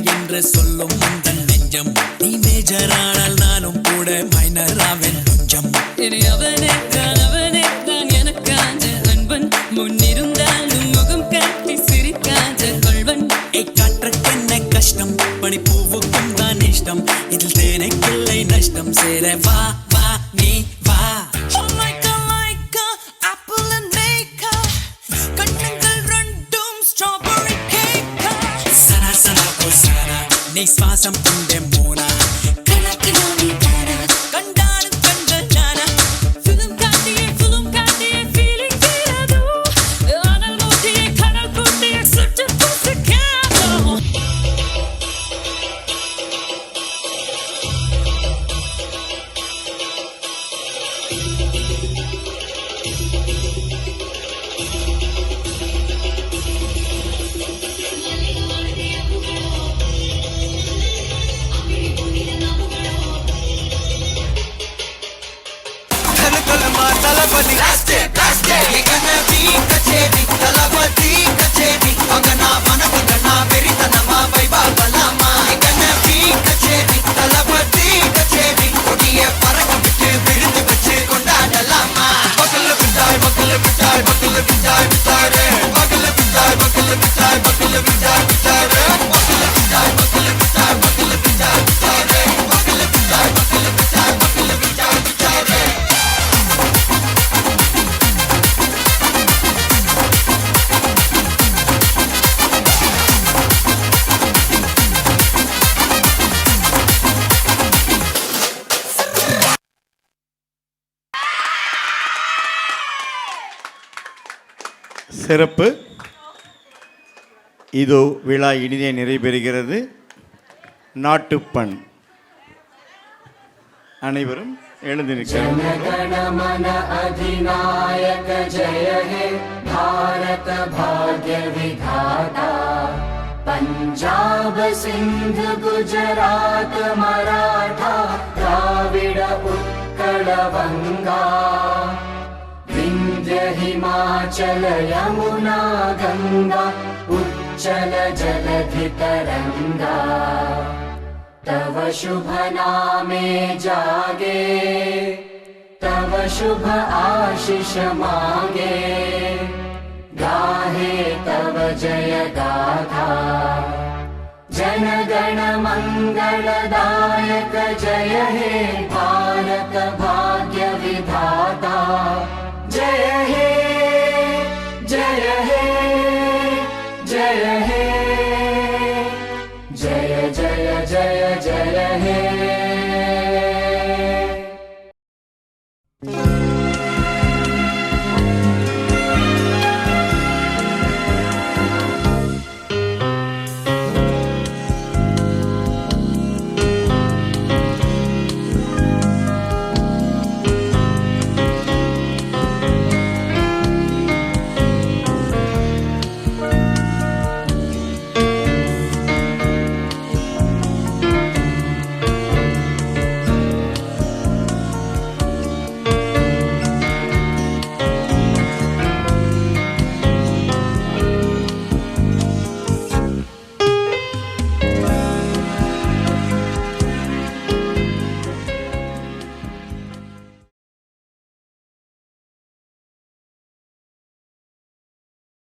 R: என்று சொல்லும் உந்தன் நெஞ்சம் நீ மேஜரானால் நானும் கூட மைனராவேன் கொஞ்சம் இனி அவனே தான் எனக்கான அன்பன் முன்னிருந்தாலும் முகம் காட்டி சிரிக்காத கொள்வன் காற்றுக்கென்ன கஷ்டம் பனிப்பூவுக்கும் தான் இஷ்டம் இதில் தேனைக்கில்லை நஷ்டம் சேர வா வா நீ வா நீ சுவாசம் கொண்டே போனா கண்டானும் கண்கள் ஞான film காட்டியே feeling தீராதோ ஆனால் மூட்டியே கடல் கூட்டியே சுட்டு பூசிக்காதோ தளபதி கச்சேரி தளபதி கச்சேரி அங்கனா வனக்கு கண்ணா வெறித்தனமா வைபா பலாமா கச்சேரி தளபதி கச்சேரி கொடிய பறக்க விட்டு விருந்து வச்சு கொண்டாடலாமா பக்கல்ல விட்டாய் விட்டாரே பக்கல்ல விட்டாய் விட்டாரே
B: சிறப்பு. இதோ விழா இனிதே நிறைவேறுகிறது. நாட்டுப்பண் அனைவரும் எழுந்து நிற்கிறோம்.
J: अधिनायक जय हे भारत भाग्य विधाता पंजाब सिंध गुजरात मराठा द्राविड उत्कल बंगा विंध्य हिमाचल यमुना गंगा उच्चल जलधि तरंगा तव शुभ नामे जागे तव शुभ आशीष मांगे गाहे तव जय गाथा जन गण मंगलदायक जय हे भारत